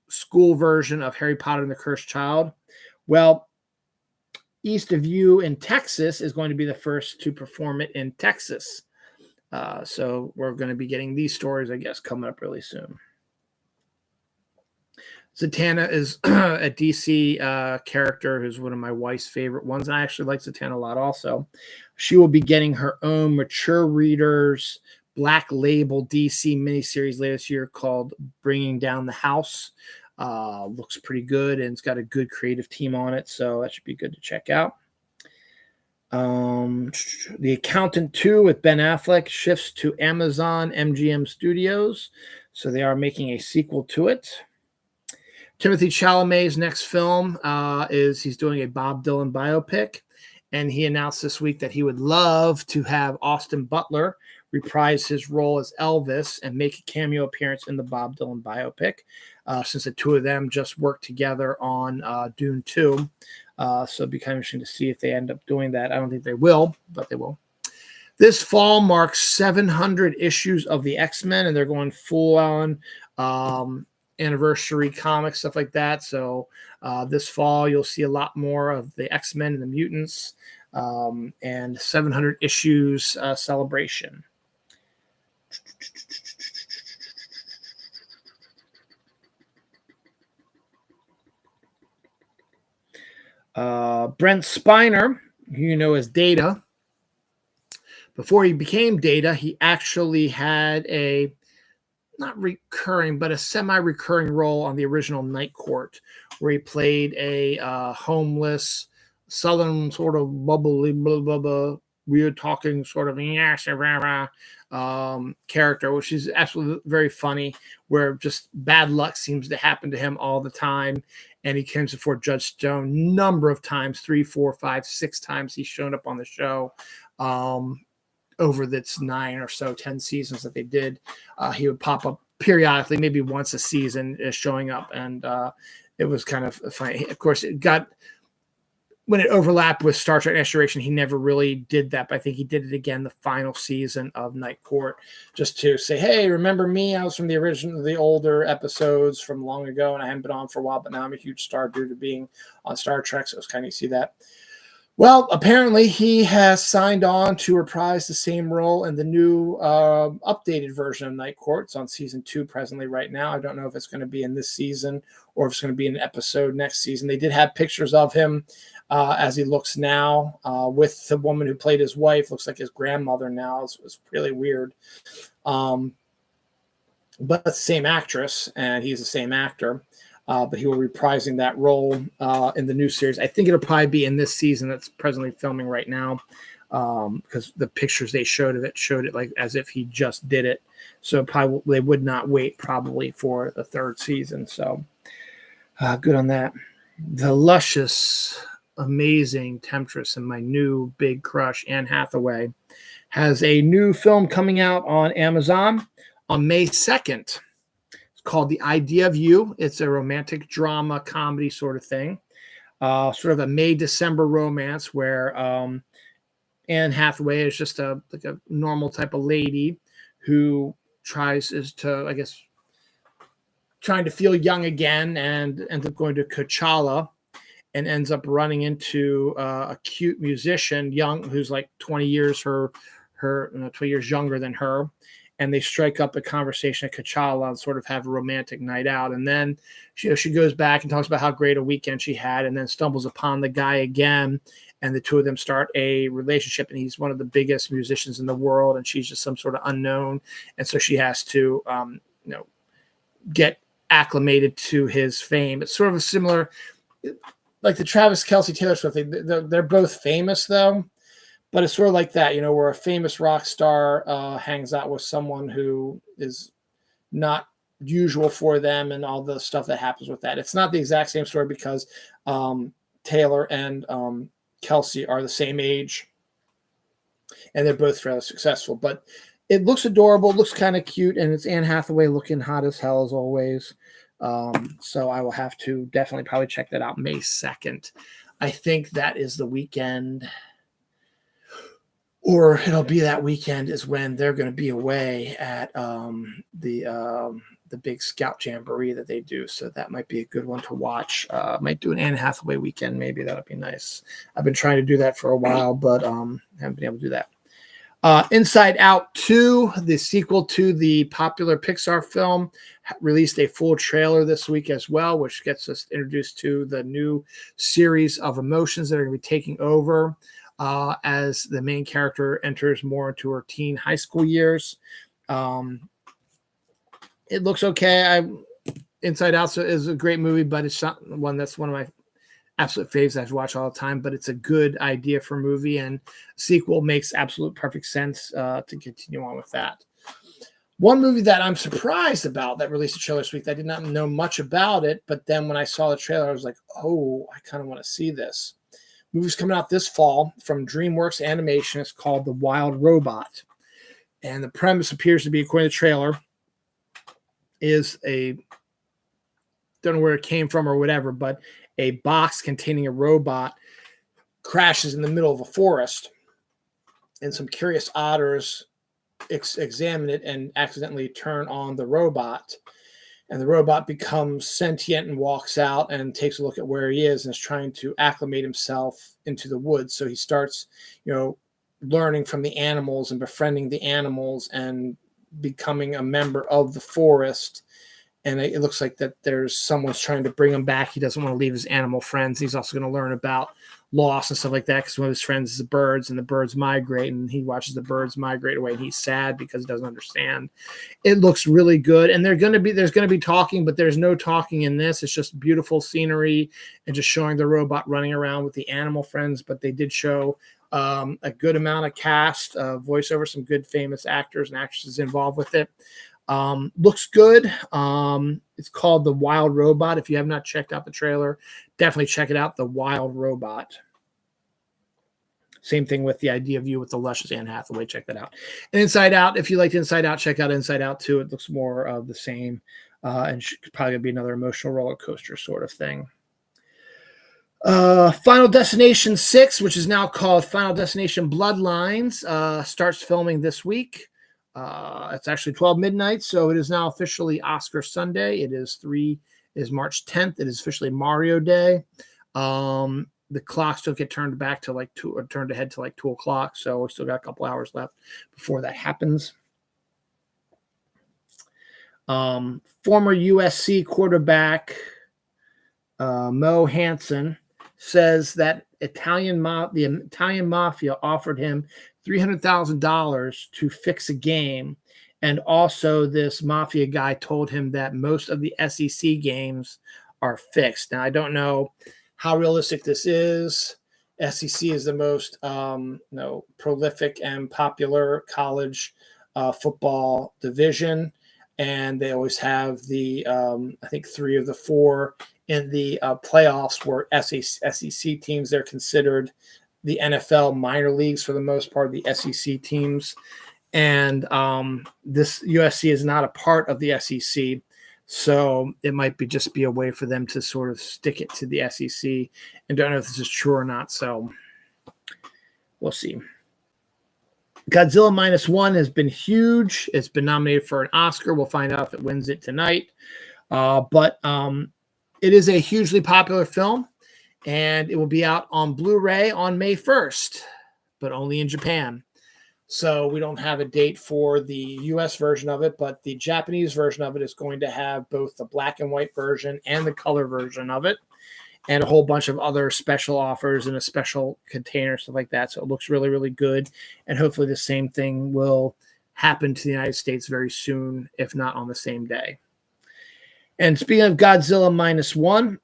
school version of Harry Potter and the Cursed Child. Well, East of You in Texas is going to be the first to perform it in Texas. So we're going to be getting these stories, I guess, coming up really soon. Zatanna is a DC character who's one of my wife's favorite ones. And I actually like Zatanna a lot also. She will be getting her own mature readers Black Label DC miniseries later this year called Bringing Down the House. Looks pretty good, and it's got a good creative team on it, so that should be good to check out. The Accountant 2 with Ben Affleck shifts to Amazon MGM Studios, so they are making a sequel to it. Timothy Chalamet's next film is he's doing a Bob Dylan biopic, and he announced this week that he would love to have Austin Butler reprise his role as Elvis and make a cameo appearance in the Bob Dylan biopic, since the two of them just worked together on Dune 2. So it'd be kind of interesting to see if they end up doing that. I don't think they will, but they will. This fall marks 700 issues of the X-Men, and they're going full on anniversary comics, stuff like that. So this fall, you'll see a lot more of the X-Men and the mutants, and 700 issues celebration. Brent Spiner, who you know as Data. Before he became Data, he actually had a not recurring, but a semi-recurring role on the original Night Court, where he played a homeless Southern sort of bubbly, blah, blah, blah, weird talking sort of character, which is absolutely very funny, where just bad luck seems to happen to him all the time. And he comes before Judge Stone number of times, 3, 4, 5, 6 times he's shown up on the show. Over that's 9 or so, 10 seasons that they did, he would pop up periodically, maybe once a season, showing up, and it was kind of funny. Of course, it got when it overlapped with Star Trek Next Generation, he never really did that, but I think he did it again the final season of Night Court, just to say, hey, remember me? I was from the original, the older episodes from long ago, and I haven't been on for a while, but now I'm a huge star due to being on Star Trek, so it's kind of you see that. Well, apparently he has signed on to reprise the same role in the new updated version of Night Court. It's on season 2 presently right now. I don't know if it's going to be in this season or if it's going to be an episode next season. They did have pictures of him as he looks now with the woman who played his wife. Looks like his grandmother now. It's really weird. But it's the same actress, and he's the same actor. But he will be reprising that role in the new series. I think it'll probably be in this season that's presently filming right now, because the pictures they showed of it showed it like as if he just did it. So probably they would not wait probably for the 3rd season. So good on that. The luscious, amazing temptress and my new big crush, Anne Hathaway, has a new film coming out on Amazon on May 2nd. Called The Idea of You. It's a romantic drama comedy sort of thing, sort of a May-December romance where Anne Hathaway is just like a normal type of lady who trying to feel young again, and ends up going to Coachella and ends up running into a cute musician, young, who's like 20 years 20 years younger than her. And they strike up a conversation at Coachella and sort of have a romantic night out. And then she goes back and talks about how great a weekend she had, and then stumbles upon the guy again. And the two of them start a relationship, and he's one of the biggest musicians in the world, and she's just some sort of unknown. And so she has to, get acclimated to his fame. It's sort of a similar, like the Travis Kelce Taylor Swift thing. They're both famous though. But it's sort of like that, where a famous rock star hangs out with someone who is not usual for them, and all the stuff that happens with that. It's not the exact same story because Taylor and Kelsey are the same age, and they're both fairly successful. But it looks adorable, looks kind of cute, and it's Anne Hathaway looking hot as hell as always. So I will have to definitely probably check that out May 2nd. I think that is the weekend. Or it'll be that weekend is when they're going to be away at the big Scout Jamboree that they do. So that might be a good one to watch. Might do an Anne Hathaway weekend. Maybe that'll be nice. I've been trying to do that for a while, but haven't been able to do that. Inside Out 2, the sequel to the popular Pixar film, released a full trailer this week as well, which gets us introduced to the new series of emotions that are going to be taking over as the main character enters more into her teen high school years. It looks okay. Inside Out is a great movie, but it's not that's one of my absolute faves I've watched all the time, but it's a good idea for a movie, and sequel makes absolute perfect sense to continue on with that. One movie that I'm surprised about that released a trailer this week, I did not know much about it, but then when I saw the trailer, I was like, oh, I kind of want to see this. Movie's coming out this fall from DreamWorks Animation. It's called The Wild Robot. And the premise appears to be, according to the trailer, is don't know where it came from or whatever, but a box containing a robot crashes in the middle of a forest. And some curious otters examine it and accidentally turn on the robot, and the robot becomes sentient and walks out and takes a look at where he is and is trying to acclimate himself into the woods. So he starts, learning from the animals and befriending the animals and becoming a member of the forest. And it looks like that there's someone's trying to bring him back. He doesn't want to leave his animal friends. He's also going to learn about loss and stuff like that because one of his friends is the birds, and the birds migrate, and he watches the birds migrate away, and he's sad because he doesn't understand. It looks really good, and there's going to be talking, but there's no talking in this. It's just beautiful scenery and just showing the robot running around with the animal friends. But they did show a good amount of cast, voiceover, some good famous actors and actresses involved with it. Looks good. It's called The Wild Robot. If you have not checked out the trailer, definitely check it out. The Wild Robot. Same thing with The Idea of You with the luscious Anne Hathaway. Check that out. And Inside Out. If you liked Inside Out, check out Inside Out too. It looks more of the same, and probably be another emotional roller coaster sort of thing. Final Destination 6, which is now called Final Destination Bloodlines, starts filming this week. It's actually 12 midnight, so it is now officially Oscar Sunday. It is March 10th. It is officially Mario Day. The clock still get turned back to like 2, or turned ahead to like 2 o'clock. So we still got a couple hours left before that happens. Former USC quarterback Mo Hansen says that the Italian mafia offered him $300,000 to fix a game. And also this mafia guy told him that most of the SEC games are fixed. Now, I don't know how realistic this is. SEC is the most prolific and popular college football division. And they always have the, I think 3 of the 4 in the playoffs were SEC teams. They're considered the NFL minor leagues for the most part, the SEC teams. And this USC is not a part of the SEC. So it might just be a way for them to sort of stick it to the SEC. And don't know if this is true or not. So we'll see. Godzilla Minus One has been huge. It's been nominated for an Oscar. We'll find out if it wins it tonight. But it is a hugely popular film, and it will be out on Blu-ray on May 1st, but only in Japan. So we don't have a date for the US version of it, but the Japanese version of it is going to have both the black and white version and the color version of it, and a whole bunch of other special offers in a special container, stuff like that. So it looks really, really good. And hopefully the same thing will happen to the United States very soon, if not on the same day. And speaking of Godzilla Minus One,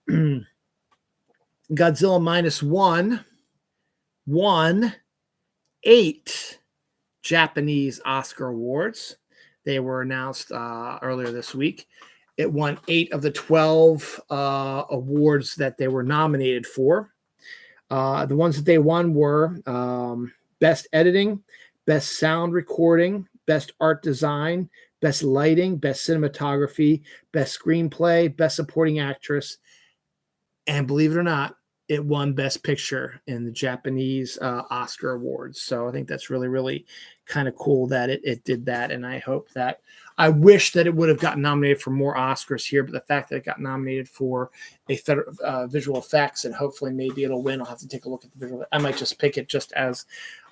Godzilla Minus One won 8 Japanese Oscar awards. They were announced earlier this week. It won 8 of the 12 awards that they were nominated for. The ones that they won were Best Editing, Best Sound Recording, Best Art Design, Best Lighting, Best Cinematography, Best Screenplay, Best Supporting Actress, and believe it or not, it won Best Picture in the Japanese Oscar Awards. So I think that's really, really kind of cool that it did that. And I wish that it would have gotten nominated for more Oscars here, but the fact that it got nominated for a visual effects, and hopefully maybe it'll win. I'll have to take a look at the visual. I might just pick it just as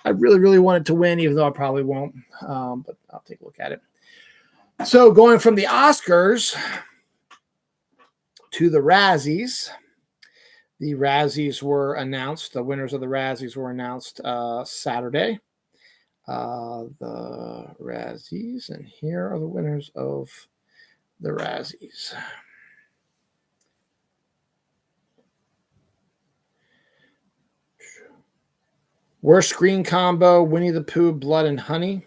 I really, really want it to win, even though I probably won't. But I'll take a look at it. So going from the Oscars to the Razzies. The Razzies were announced. The winners of the Razzies were announced Saturday. The Razzies, and here are the winners of the Razzies. Worst Screen Combo, Winnie the Pooh, Blood and Honey.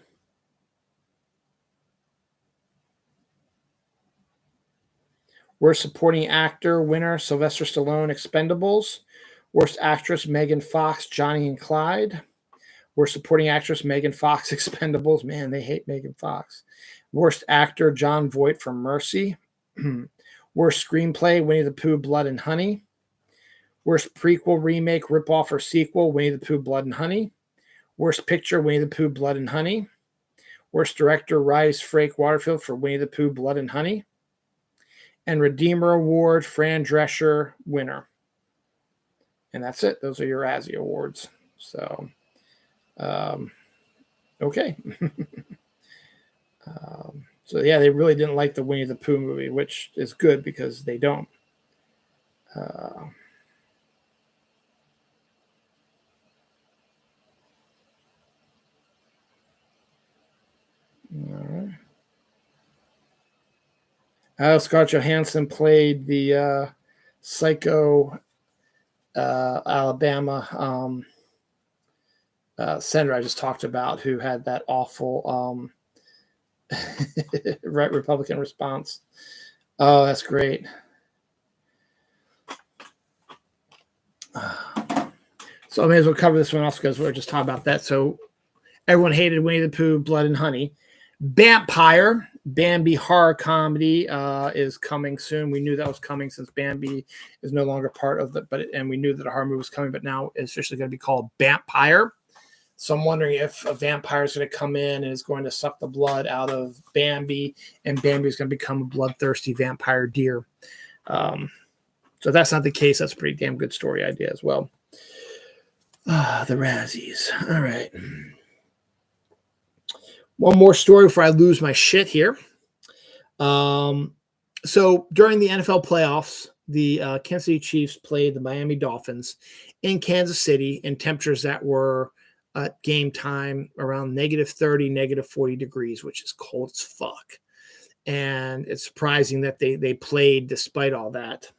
Worst supporting actor winner, Sylvester Stallone, Expendables. Worst actress, Megan Fox, Johnny and Clyde. Worst supporting actress, Megan Fox, Expendables. Man, they hate Megan Fox. Worst actor, John Voight from Mercy. Worst screenplay, Winnie the Pooh, Blood and Honey. Worst prequel, remake, ripoff, or sequel, Winnie the Pooh, Blood and Honey. Worst picture, Winnie the Pooh, Blood and Honey. Worst director, Rise Frake Waterfield for Winnie the Pooh, Blood and Honey. And Redeemer Award, Fran Drescher, winner. And that's it. Those are your Razzie Awards. So, okay. So, yeah, they really didn't like the Winnie the Pooh movie, which is good because they don't. All right. Scarlett Johansson played the Psycho Alabama senator I just talked about, who had that awful right Republican response. Oh, that's great. So I may as well cover this one also because we're just talking about that. So everyone hated Winnie the Pooh, Blood and Honey. Vampire, Bambi horror comedy is coming soon. We knew that was coming since Bambi is no longer part of and we knew that a horror movie was coming, but now it's officially going to be called Vampire. So I'm wondering if a vampire is going to come in and is going to suck the blood out of Bambi, and Bambi is going to become a bloodthirsty vampire deer. So if that's not the case, that's a pretty damn good story idea as well. The Razzies. All right. One more story before I lose my shit here. So during the NFL playoffs, the Kansas City Chiefs played the Miami Dolphins in Kansas City in temperatures that were at game time around -30, -40 degrees, which is cold as fuck. And it's surprising that they played despite all that.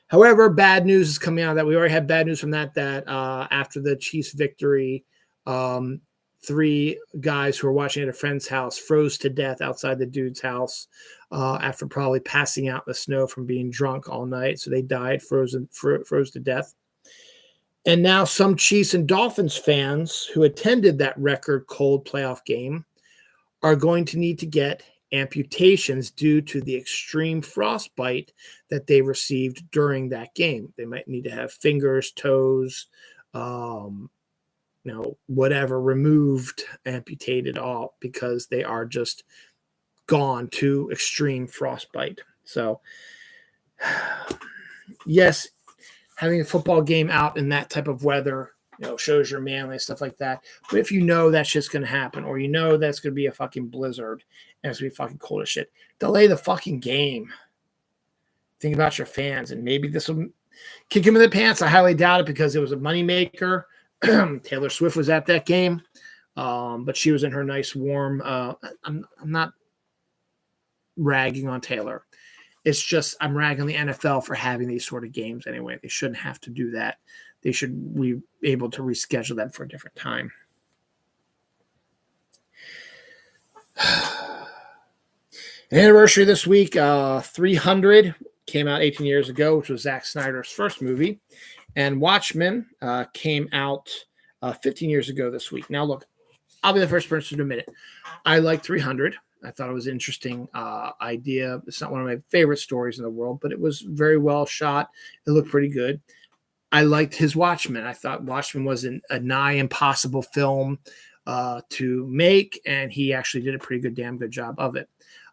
However, bad news is coming out of that. We already had bad news from that after the Chiefs victory, 3 guys who were watching at a friend's house froze to death outside the dude's house after probably passing out in the snow from being drunk all night. So they died, froze to death. And now some Chiefs and Dolphins fans who attended that record cold playoff game are going to need to get amputations due to the extreme frostbite that they received during that game. They might need to have fingers, toes, whatever removed, amputated off because they are just gone to extreme frostbite. So, yes, having a football game out in that type of weather, shows your manly, stuff like that. But if you know that shit's going to happen, or that's going to be a fucking blizzard and it's going to be fucking cold as shit, delay the fucking game. Think about your fans, and maybe this will kick him in the pants. I highly doubt it because it was a moneymaker. Taylor Swift was at that game, but she was in her nice warm. I'm not ragging on Taylor. It's just I'm ragging the NFL for having these sort of games anyway. They shouldn't have to do that. They should be able to reschedule them for a different time. An anniversary this week, 300 came out 18 years ago, which was Zack Snyder's first movie. And Watchmen came out 15 years ago this week. Now, look, I'll be the first person to admit it. I like 300. I thought it was an interesting idea. It's not one of my favorite stories in the world, but it was very well shot. It looked pretty good. I liked his Watchmen. I thought Watchmen was a nigh impossible film to make, and he actually did a pretty damn good job of it.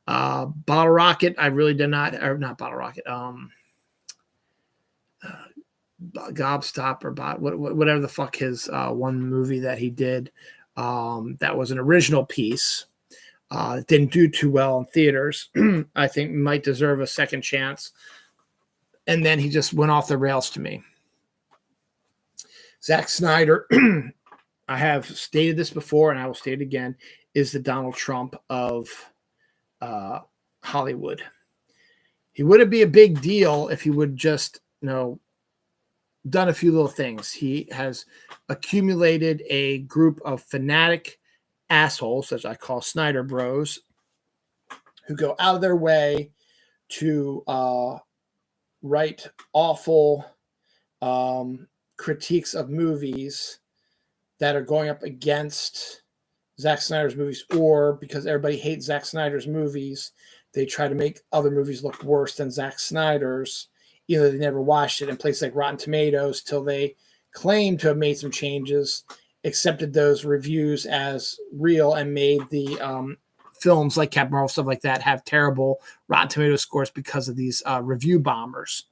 Bottle Rocket, I really did not, or not Bottle Rocket, Gobstopper, whatever the fuck his one movie that he did that was an original piece. Didn't do too well in theaters. I think might deserve a second chance. And then he just went off the rails to me. Zack Snyder, I have stated this before and I will state it again, is the Donald Trump of Hollywood. He wouldn't be a big deal if he would just, done a few little things. He has accumulated a group of fanatic assholes, as I call Snyder Bros, who go out of their way to write awful critiques of movies that are going up against Zack Snyder's movies, or because everybody hates Zack Snyder's movies, they try to make other movies look worse than Zack Snyder's, even though they never watched it. In places like Rotten Tomatoes, till they claim to have made some changes, accepted those reviews as real and made the films like Captain Marvel, stuff like that, have terrible Rotten Tomatoes scores because of these review bombers.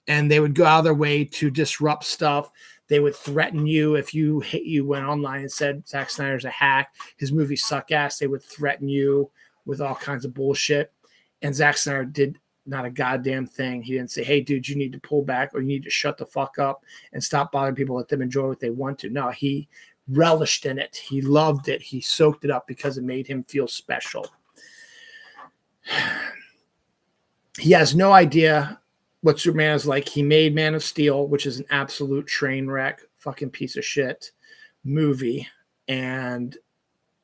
And they would go out of their way to disrupt stuff. They would threaten you if you went online and said Zack Snyder's a hack, his movies suck ass. They would threaten you with all kinds of bullshit. And Zack Snyder did not a goddamn thing. He didn't say, hey, dude, you need to pull back or you need to shut the fuck up and stop bothering people, let them enjoy what they want to. No, he relished in it. He loved it. He soaked it up because it made him feel special. He has no idea what Superman is like. He made Man of Steel, which is an absolute train wreck, fucking piece of shit movie. And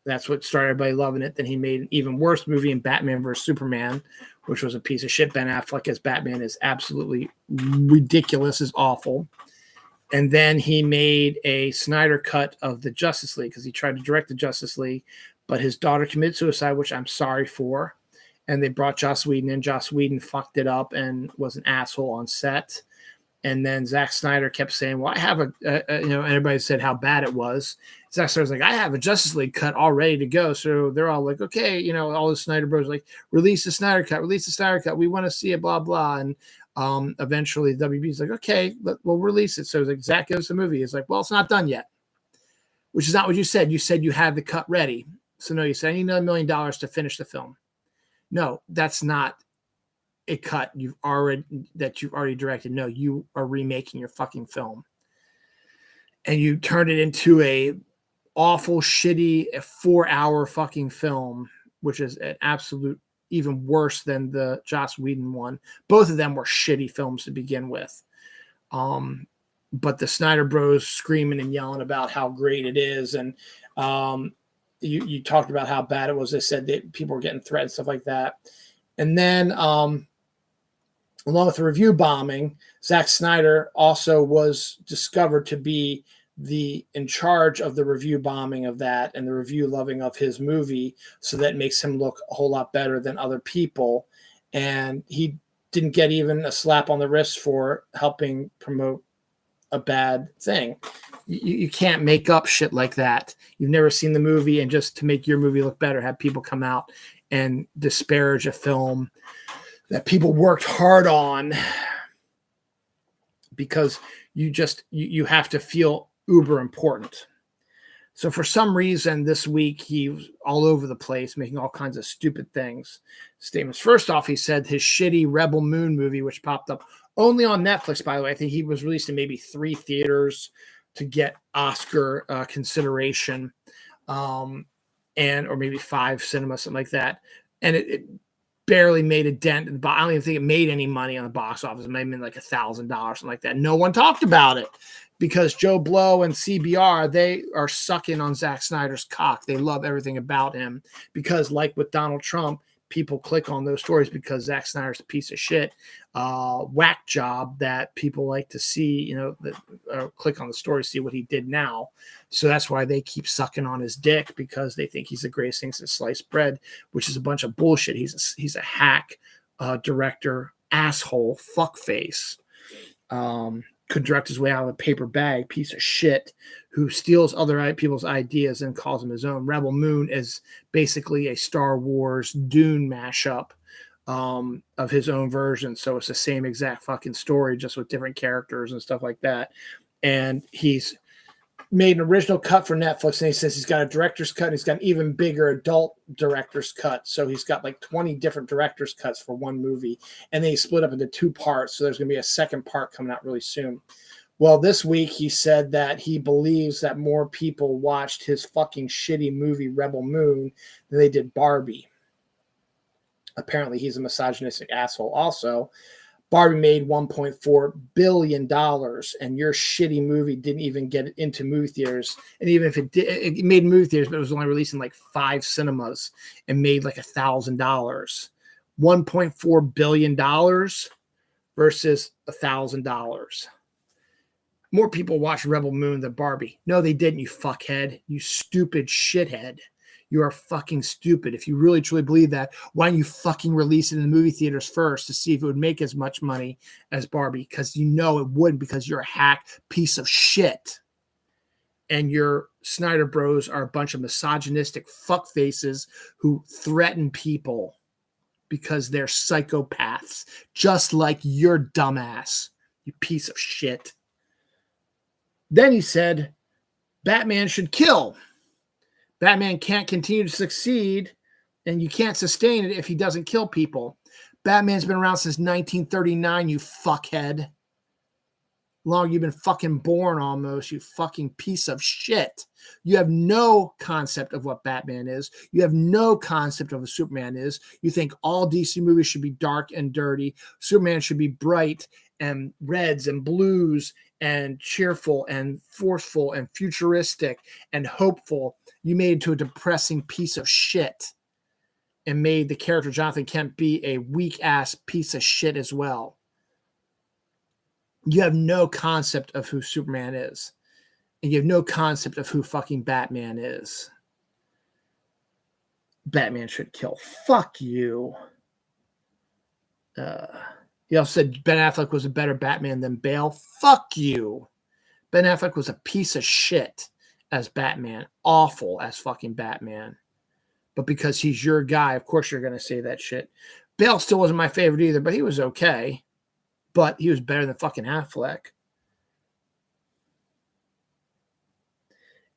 that's what started everybody loving it. Then he made an even worse movie in Batman vs. Superman, which was a piece of shit. Ben Affleck as Batman is absolutely ridiculous, is awful. And then he made a Snyder cut of the Justice League because he tried to direct the Justice League, but his daughter committed suicide, which I'm sorry for. And they brought Joss Whedon in. Joss Whedon fucked it up and was an asshole on set. And then Zack Snyder kept saying, well, I have and everybody said how bad it was. Zack Snyder's like, I have a Justice League cut all ready to go. So they're all like, okay, all the Snyder bros like, release the Snyder cut. We want to see it, blah, blah. And eventually WB's like, okay, we'll release it. So it's like, Zack gives the movie. It's like, well, it's not done yet, which is not what you said. You said you had the cut ready. So no, you said, I need another $1 million to finish the film. No, that's not a cut you've already directed. No, you are remaking your fucking film. And you turned it into a awful, shitty 4-hour fucking film, which is an absolute even worse than the Joss Whedon one. Both of them were shitty films to begin with. But the Snyder Bros screaming and yelling about how great it is. And you talked about how bad it was. They said that people were getting threatened, stuff like that. And then along with the review bombing, Zack Snyder also was discovered to be in charge of the review bombing of that and the review loving of his movie. So that makes him look a whole lot better than other people. And he didn't get even a slap on the wrist for helping promote a bad thing. You can't make up shit like that. You've never seen the movie, and just to make your movie look better, have people come out and disparage a film that people worked hard on because you have to feel uber important. So for some reason this week he was all over the place making all kinds of stupid statements. First off, he said his shitty Rebel Moon movie, which popped up only on Netflix, by the way. I think he was released in maybe 3 theaters to get Oscar consideration, or maybe 5 cinemas, something like that. And it barely made a dent in the box. I don't even think it made any money on the box office. It might have been like $1,000, something like that. No one talked about it because Joe Blow and CBR, they are sucking on Zack Snyder's cock. They love everything about him because, like with Donald Trump, people click on those stories because Zack Snyder's a piece of shit, whack job that people like to see, click on the story, see what he did now. So that's why they keep sucking on his dick, because they think he's the greatest thing since sliced bread, which is a bunch of bullshit. He's a hack, director, asshole, fuckface. Could direct his way out of a paper bag, piece of shit, who steals other people's ideas and calls them his own. Rebel Moon is basically a Star Wars Dune mashup of his own version. So it's the same exact fucking story, just with different characters and stuff like that. And he's made an original cut for Netflix, and he says he's got a director's cut, and he's got an even bigger adult director's cut. So he's got like 20 different director's cuts for one movie, and then he split up into 2 parts. So there's going to be a second part coming out really soon. Well, this week he said that he believes that more people watched his fucking shitty movie Rebel Moon than they did Barbie. Apparently he's a misogynistic asshole also. Barbie made $1.4 billion, and your shitty movie didn't even get into movie theaters. And even if it did, it made movie theaters, but it was only released in like 5 cinemas and made like $1,000. $1.4 billion versus $1,000. More people watched Rebel Moon than Barbie. No, they didn't, you fuckhead. You stupid shithead. You are fucking stupid. If you really truly believe that, why don't you fucking release it in the movie theaters first to see if it would make as much money as Barbie? Because you know it wouldn't, because you're a hack piece of shit. And your Snyder Bros are a bunch of misogynistic fuckfaces who threaten people because they're psychopaths, just like your dumbass, you piece of shit. Then he said, Batman should kill. Batman can't continue to succeed, and you can't sustain it if he doesn't kill people. Batman's been around since 1939, you fuckhead. Long you've been fucking born almost, you fucking piece of shit. You have no concept of what Batman is. You have no concept of what Superman is. You think all DC movies should be dark and dirty. Superman should be bright and reds and blues and cheerful and forceful and futuristic and hopeful. You made it to a depressing piece of shit and made the character Jonathan Kent be a weak-ass piece of shit as well. You have no concept of who Superman is. And you have no concept of who fucking Batman is. Batman should kill. Fuck you. He also said Ben Affleck was a better Batman than Bale. Fuck you. Ben Affleck was a piece of shit as Batman. Awful as fucking Batman. But because he's your guy, of course you're going to say that shit. Bale still wasn't my favorite either, but he was okay. But he was better than fucking Affleck.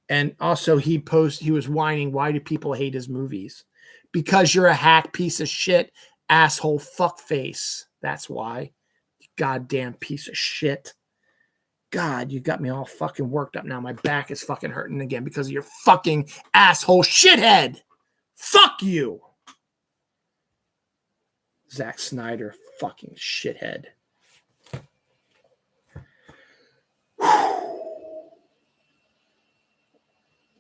And also he was whining, why do people hate his movies? Because you're a hack piece of shit, asshole fuckface. That's why. You goddamn piece of shit. God, you got me all fucking worked up now. My back is fucking hurting again because of your fucking asshole shithead. Fuck you. Zack Snyder, fucking shithead.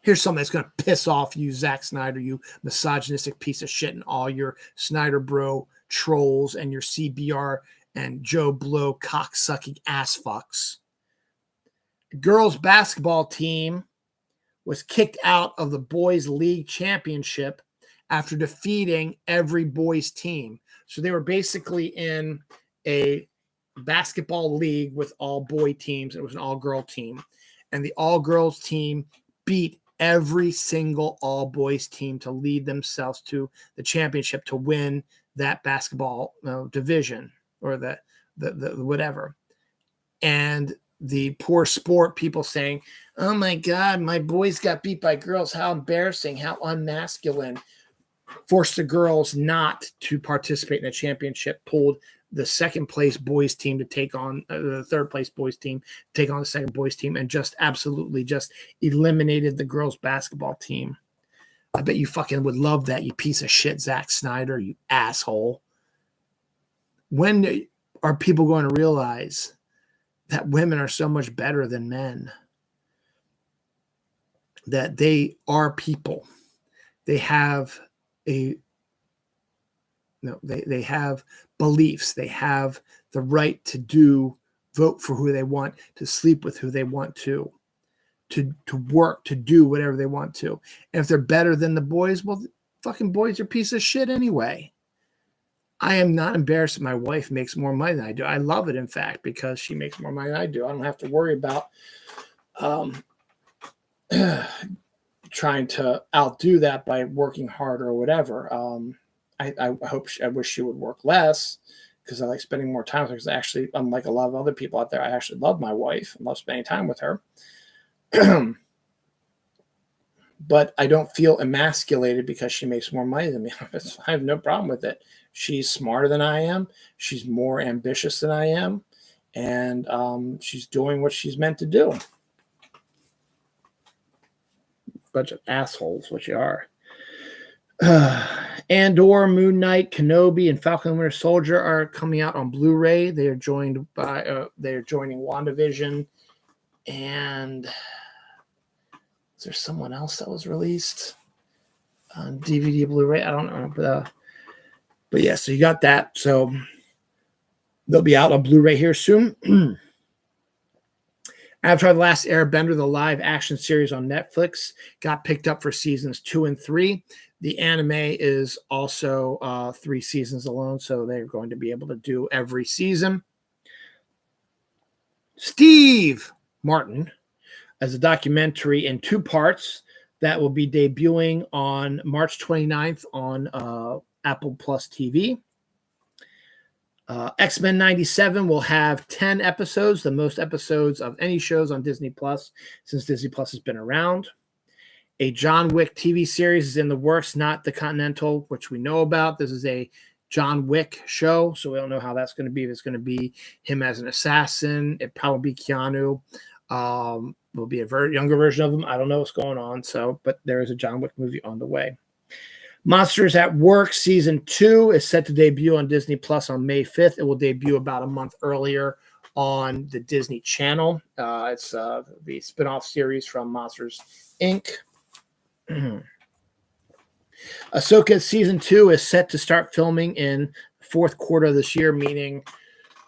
Here's something that's going to piss off you, Zack Snyder, you misogynistic piece of shit, and all your Snyder Bro trolls and your CBR and Joe Blow cocksucking ass fucks. The girls' basketball team was kicked out of the boys' league championship after defeating every boys' team. So they were basically in a basketball league with all boy teams. It was an all-girl team. And the all-girls team beat every single all-boys team to lead themselves to the championship to win that basketball division or the whatever. And the poor sport people saying, oh my God, my boys got beat by girls. How embarrassing, how unmasculine. Forced the girls not to participate in the championship, pulled the second place boys team to take on the third place boys team, take on the second boys team, and just absolutely just eliminated the girls basketball team. I bet you fucking would love that, you piece of shit, Zack Snyder, you asshole. When are people going to realize that women are so much better than men? That they are people. They have they have beliefs. They have the right to vote for who they want, to sleep with who they want to work, to do whatever they want to. And if they're better than the boys, well, the fucking boys are a piece of shit anyway. I am not embarrassed that my wife makes more money than I do. I love it, in fact, because she makes more money than I do. I don't have to worry about trying to outdo that by working harder or whatever. I wish she would work less because I like spending more time with her. Because actually, unlike a lot of other people out there, I actually love my wife and love spending time with her. But I don't feel emasculated because she makes more money than me. I have no problem with it. She's smarter than I am. She's more ambitious than I am. And she's doing what she's meant to do. Bunch of assholes, what you are. Andor, Moon Knight, Kenobi, and Falcon and Winter Soldier are coming out on Blu-ray. They are joining WandaVision. And is there someone else that was released on DVD, Blu-ray? I don't know. But yeah, so you got that. So they'll be out on Blu-ray here soon. Avatar: The Last Airbender, the live action series on Netflix, got picked up for seasons 2 and 3. The anime is also 3 seasons alone, so they're going to be able to do every season. Steve Martin as a documentary in 2 parts that will be debuting on March 29th on Apple Plus TV. X-Men 97 will have 10 episodes, the most episodes of any shows on Disney Plus since Disney Plus has been around. A John Wick TV series is in the works, not the Continental, which we know about. This is a John Wick show, so we don't know how that's going to be. If it's going to be him as an assassin, it probably be Keanu. Will be a very younger version of him. I don't know what's going on. So, but there is a John Wick movie on the way. Monsters at Work Season 2 is set to debut on Disney Plus on May 5th. It will debut about a month earlier on the Disney Channel. It's the spinoff series from Monsters, Inc. Ahsoka Season 2 is set to start filming in the 4th quarter of this year, meaning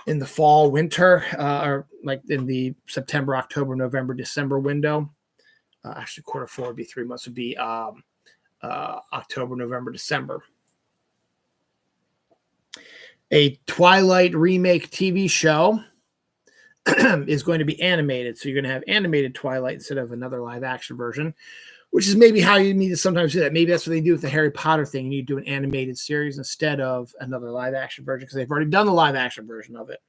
in the fall, winter, or like in the September, October, November, December window. Actually, quarter 4 would be 3 months. Would be October, November, December. A Twilight remake TV show is going to be animated. So you're going to have animated Twilight instead of another live action version, which is maybe how you need to sometimes do that. Maybe that's what they do with the Harry Potter thing. You need to do an animated series instead of another live action version because they've already done the live action version of it.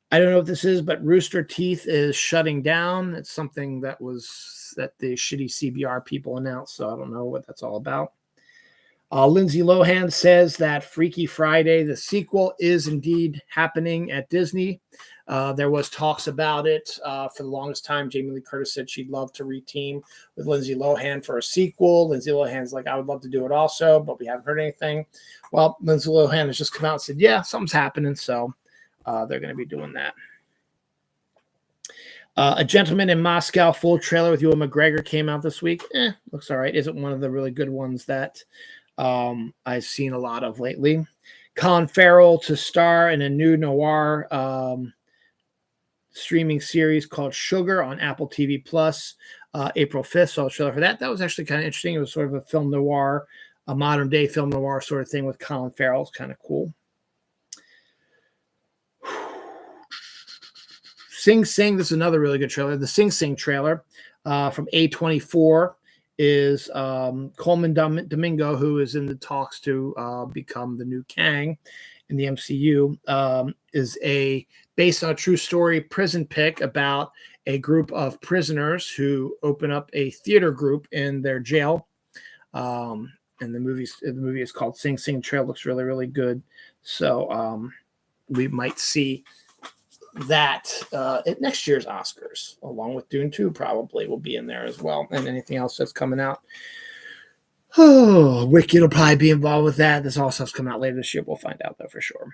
I don't know what this is, but Rooster Teeth is shutting down. It's something that the shitty CBR people announced, so I don't know what that's all about. Lindsay Lohan says that Freaky Friday, the sequel, is indeed happening at Disney. There was talks about it for the longest time. Jamie Lee Curtis said she'd love to reteam with Lindsay Lohan for a sequel. Lindsay Lohan's like, I would love to do it also, but we haven't heard anything. Well, Lindsay Lohan has just come out and said, yeah, something's happening, so they're going to be doing that. A Gentleman in Moscow full trailer with Ewan McGregor came out this week. Looks all right. Isn't one of the really good ones that I've seen a lot of lately. Colin Farrell to star in a new noir streaming series called Sugar on Apple TV Plus, April 5th. So I'll show for that. That was actually kind of interesting. It was sort of a film noir, a modern day film noir sort of thing with Colin Farrell. It's kind of cool. Sing Sing, this is another really good trailer. The Sing Sing trailer from A24 is Coleman Domingo, who is in the talks to become the new Kang in the MCU, is based on a true story prison pick about a group of prisoners who open up a theater group in their jail. And the movie is called Sing Sing. Trailer looks really, really good. So we might see that at next year's Oscars, along with Dune 2 probably will be in there as well, and anything else that's coming out. Oh, Wicked will probably be involved with that. This all stuff's coming out later this year. We'll find out, though, for sure.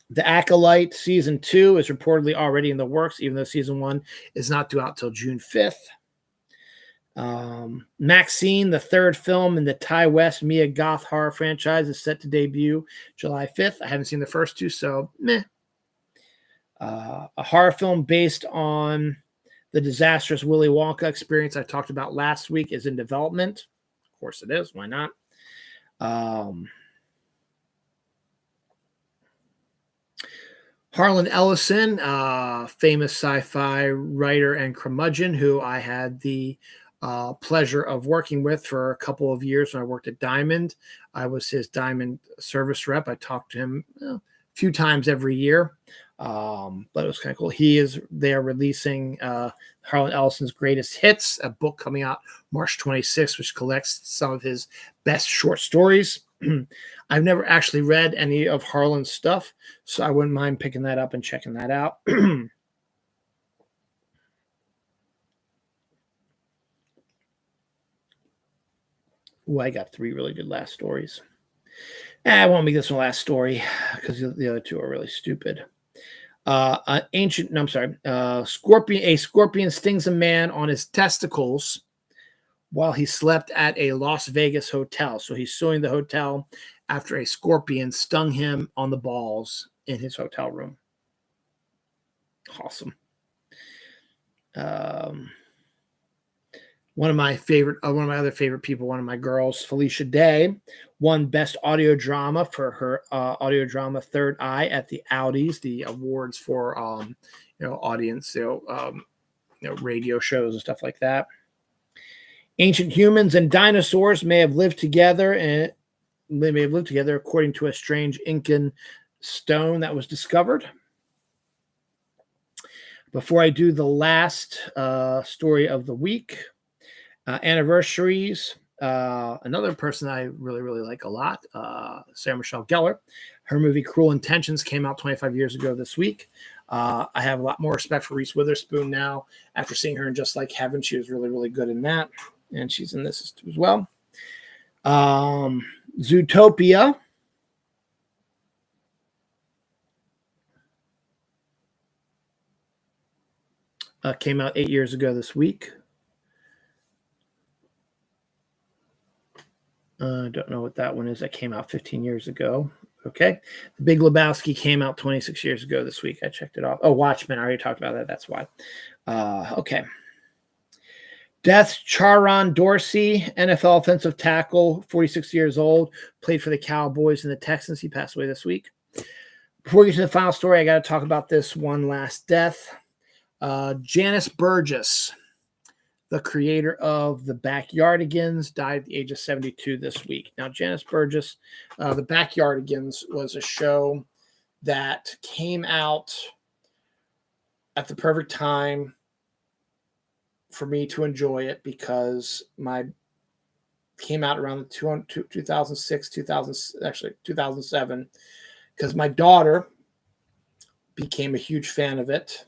The Acolyte Season 2 is reportedly already in the works, even though Season 1 is not due out till June 5th. Maxine, the third film in the Ty West Mia Goth horror franchise, is set to debut July 5th. I haven't seen the first two, so meh. A horror film based on the disastrous Willy Wonka experience I talked about last week is in development. Of course it is. Why not? Harlan Ellison, famous sci-fi writer and curmudgeon who I had the pleasure of working with for a couple of years when I worked at Diamond. I was his Diamond service rep. I talked to him a few times every year. But it was kind of cool. They are releasing Harlan Ellison's Greatest Hits, a book coming out March 26th, which collects some of his best short stories. I've never actually read any of Harlan's stuff, so I wouldn't mind picking that up and checking that out. Ooh, I got 3 really good last stories. I won't make this one last story because the other 2 are really stupid. A scorpion stings a man on his testicles while he slept at a Las Vegas hotel. So he's suing the hotel after a scorpion stung him on the balls in his hotel room. Awesome. One of my other favorite people, one of my girls, Felicia Day, won Best Audio Drama for her audio drama Third Eye at the Audies, the awards for audience, radio shows and stuff like that. Ancient humans and dinosaurs may have lived together, according to a strange Incan stone that was discovered. Before I do the last story of the week, anniversaries. Another person I really, really like a lot, Sarah Michelle Gellar. Her movie Cruel Intentions came out 25 years ago this week. I have a lot more respect for Reese Witherspoon now after seeing her in Just Like Heaven. She was really, really good in that, and she's in this as well. Zootopia. Came out 8 years ago this week. I don't know what that one is. That came out 15 years ago. Okay. The Big Lebowski came out 26 years ago this week. I checked it off. Oh, Watchmen. I already talked about that. That's why. Okay. Death Charon Dorsey, NFL offensive tackle, 46 years old, played for the Cowboys and the Texans. He passed away this week. Before we get to the final story, I got to talk about this one last death. Janice Burgess, the creator of the Backyardigans, died at the age of 72 this week. Now, Janice Burgess, the Backyardigans was a show that came out at the perfect time for me to enjoy it, because came out around the 2006, 2007, because my daughter became a huge fan of it.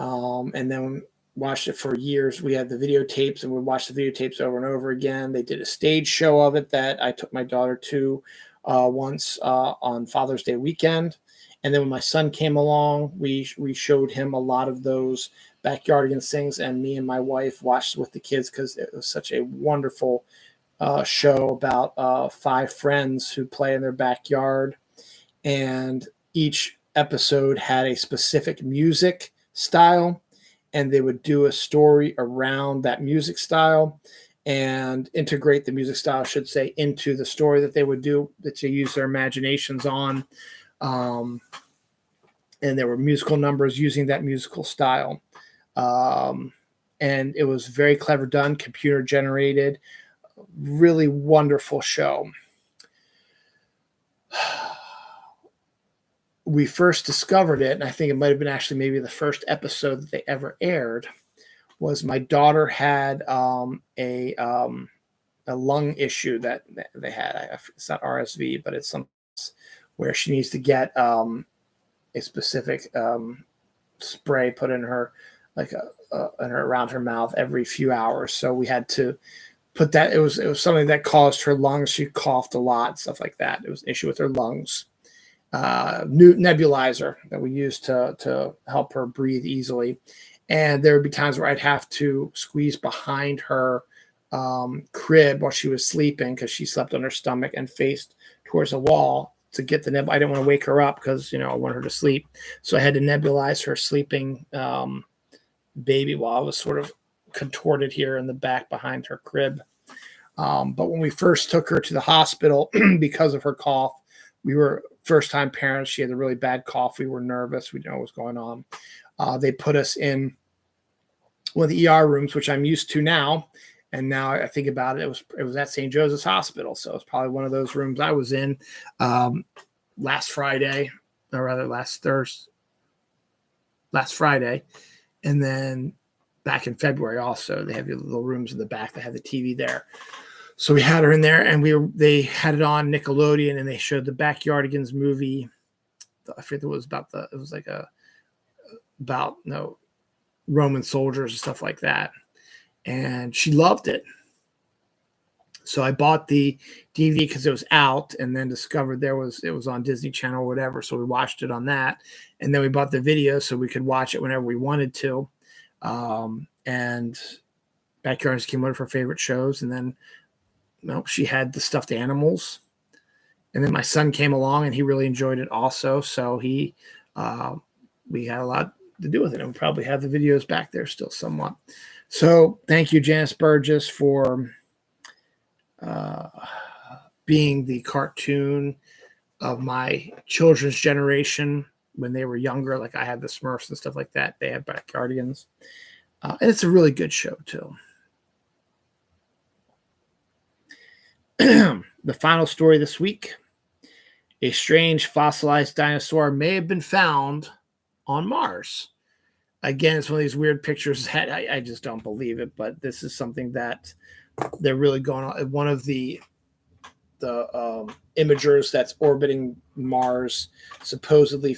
And then watched it for years. We had the videotapes, and we watched the videotapes over and over again. They did a stage show of it that I took my daughter to once on Father's Day weekend. And then when my son came along, we showed him a lot of those Backyardigans things, and me and my wife watched with the kids because it was such a wonderful show about 5 friends who play in their backyard. And each episode had a specific music style, and they would do a story around that music style and integrate the music style, I should say, into the story that they would do, that to use their imaginations on. And there were musical numbers using that musical style. And it was very clever done, computer generated, really wonderful show. We first discovered it, and I think it might have been actually maybe the first episode that they ever aired, was my daughter had a lung issue that they had. It's not RSV, but it's something where she needs to get a specific spray put in her, like around her mouth every few hours. So we had to put that. It was something that caused her lungs. She coughed a lot, stuff like that. It was an issue with her lungs. New nebulizer that we used to help her breathe easily. And there would be times where I'd have to squeeze behind her crib while she was sleeping, because she slept on her stomach and faced towards the wall to get the I didn't want to wake her up because, I want her to sleep. So I had to nebulize her sleeping baby while I was sort of contorted here in the back behind her crib. But when we first took her to the hospital because of her cough, we were first-time parents. She had a really bad cough. We were nervous. We didn't know what was going on. They put us in one of the ER rooms, which I'm used to now. And now I think about it, it was at St. Joseph's Hospital. So it's probably one of those rooms I was in last Friday, or rather last Friday. And then back in February also, they have the little rooms in the back that have the TV there. So we had her in there, and they had it on Nickelodeon, and they showed the Backyardigans movie. I forget what it was about. It was like about Roman soldiers and stuff like that. And she loved it. So I bought the DVD because it was out, and then discovered it was on Disney Channel or whatever. So we watched it on that, and then we bought the video so we could watch it whenever we wanted to. And Backyardigans became one of her favorite shows, and then she had the stuffed animals. And then my son came along and he really enjoyed it also. So we had a lot to do with it. And we probably have the videos back there still somewhat. So thank you, Janice Burgess, for being the cartoon of my children's generation when they were younger. Like I had the Smurfs and stuff like that. They had Backyardigans. And it's a really good show, too. The final story this week. A strange fossilized dinosaur may have been found on Mars. Again, it's one of these weird pictures that I just don't believe it, but this is something that they're really going on. One of the imagers that's orbiting Mars supposedly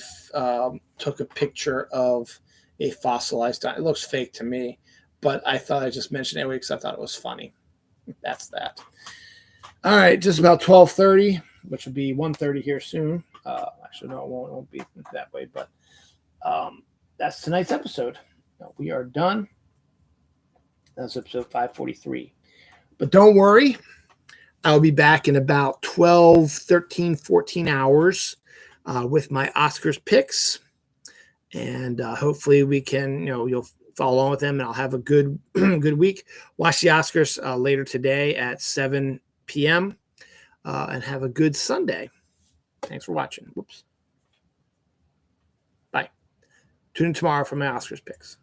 took a picture of a fossilized dinosaur. It looks fake to me, but I thought I just mentioned it anyway because I thought it was funny. That's that. All right, just about 12:30, which will be 1:30 here soon. Actually, no, it won't be that way, but that's tonight's episode. We are done. That's episode 543. But don't worry. I'll be back in about 12, 13, 14 hours with my Oscars picks. And hopefully we can, you'll follow along with them and I'll have a good week. Watch the Oscars later today at 7 p.m. And have a good Sunday. Thanks for watching. Whoops. Bye. Tune in tomorrow for my Oscars picks.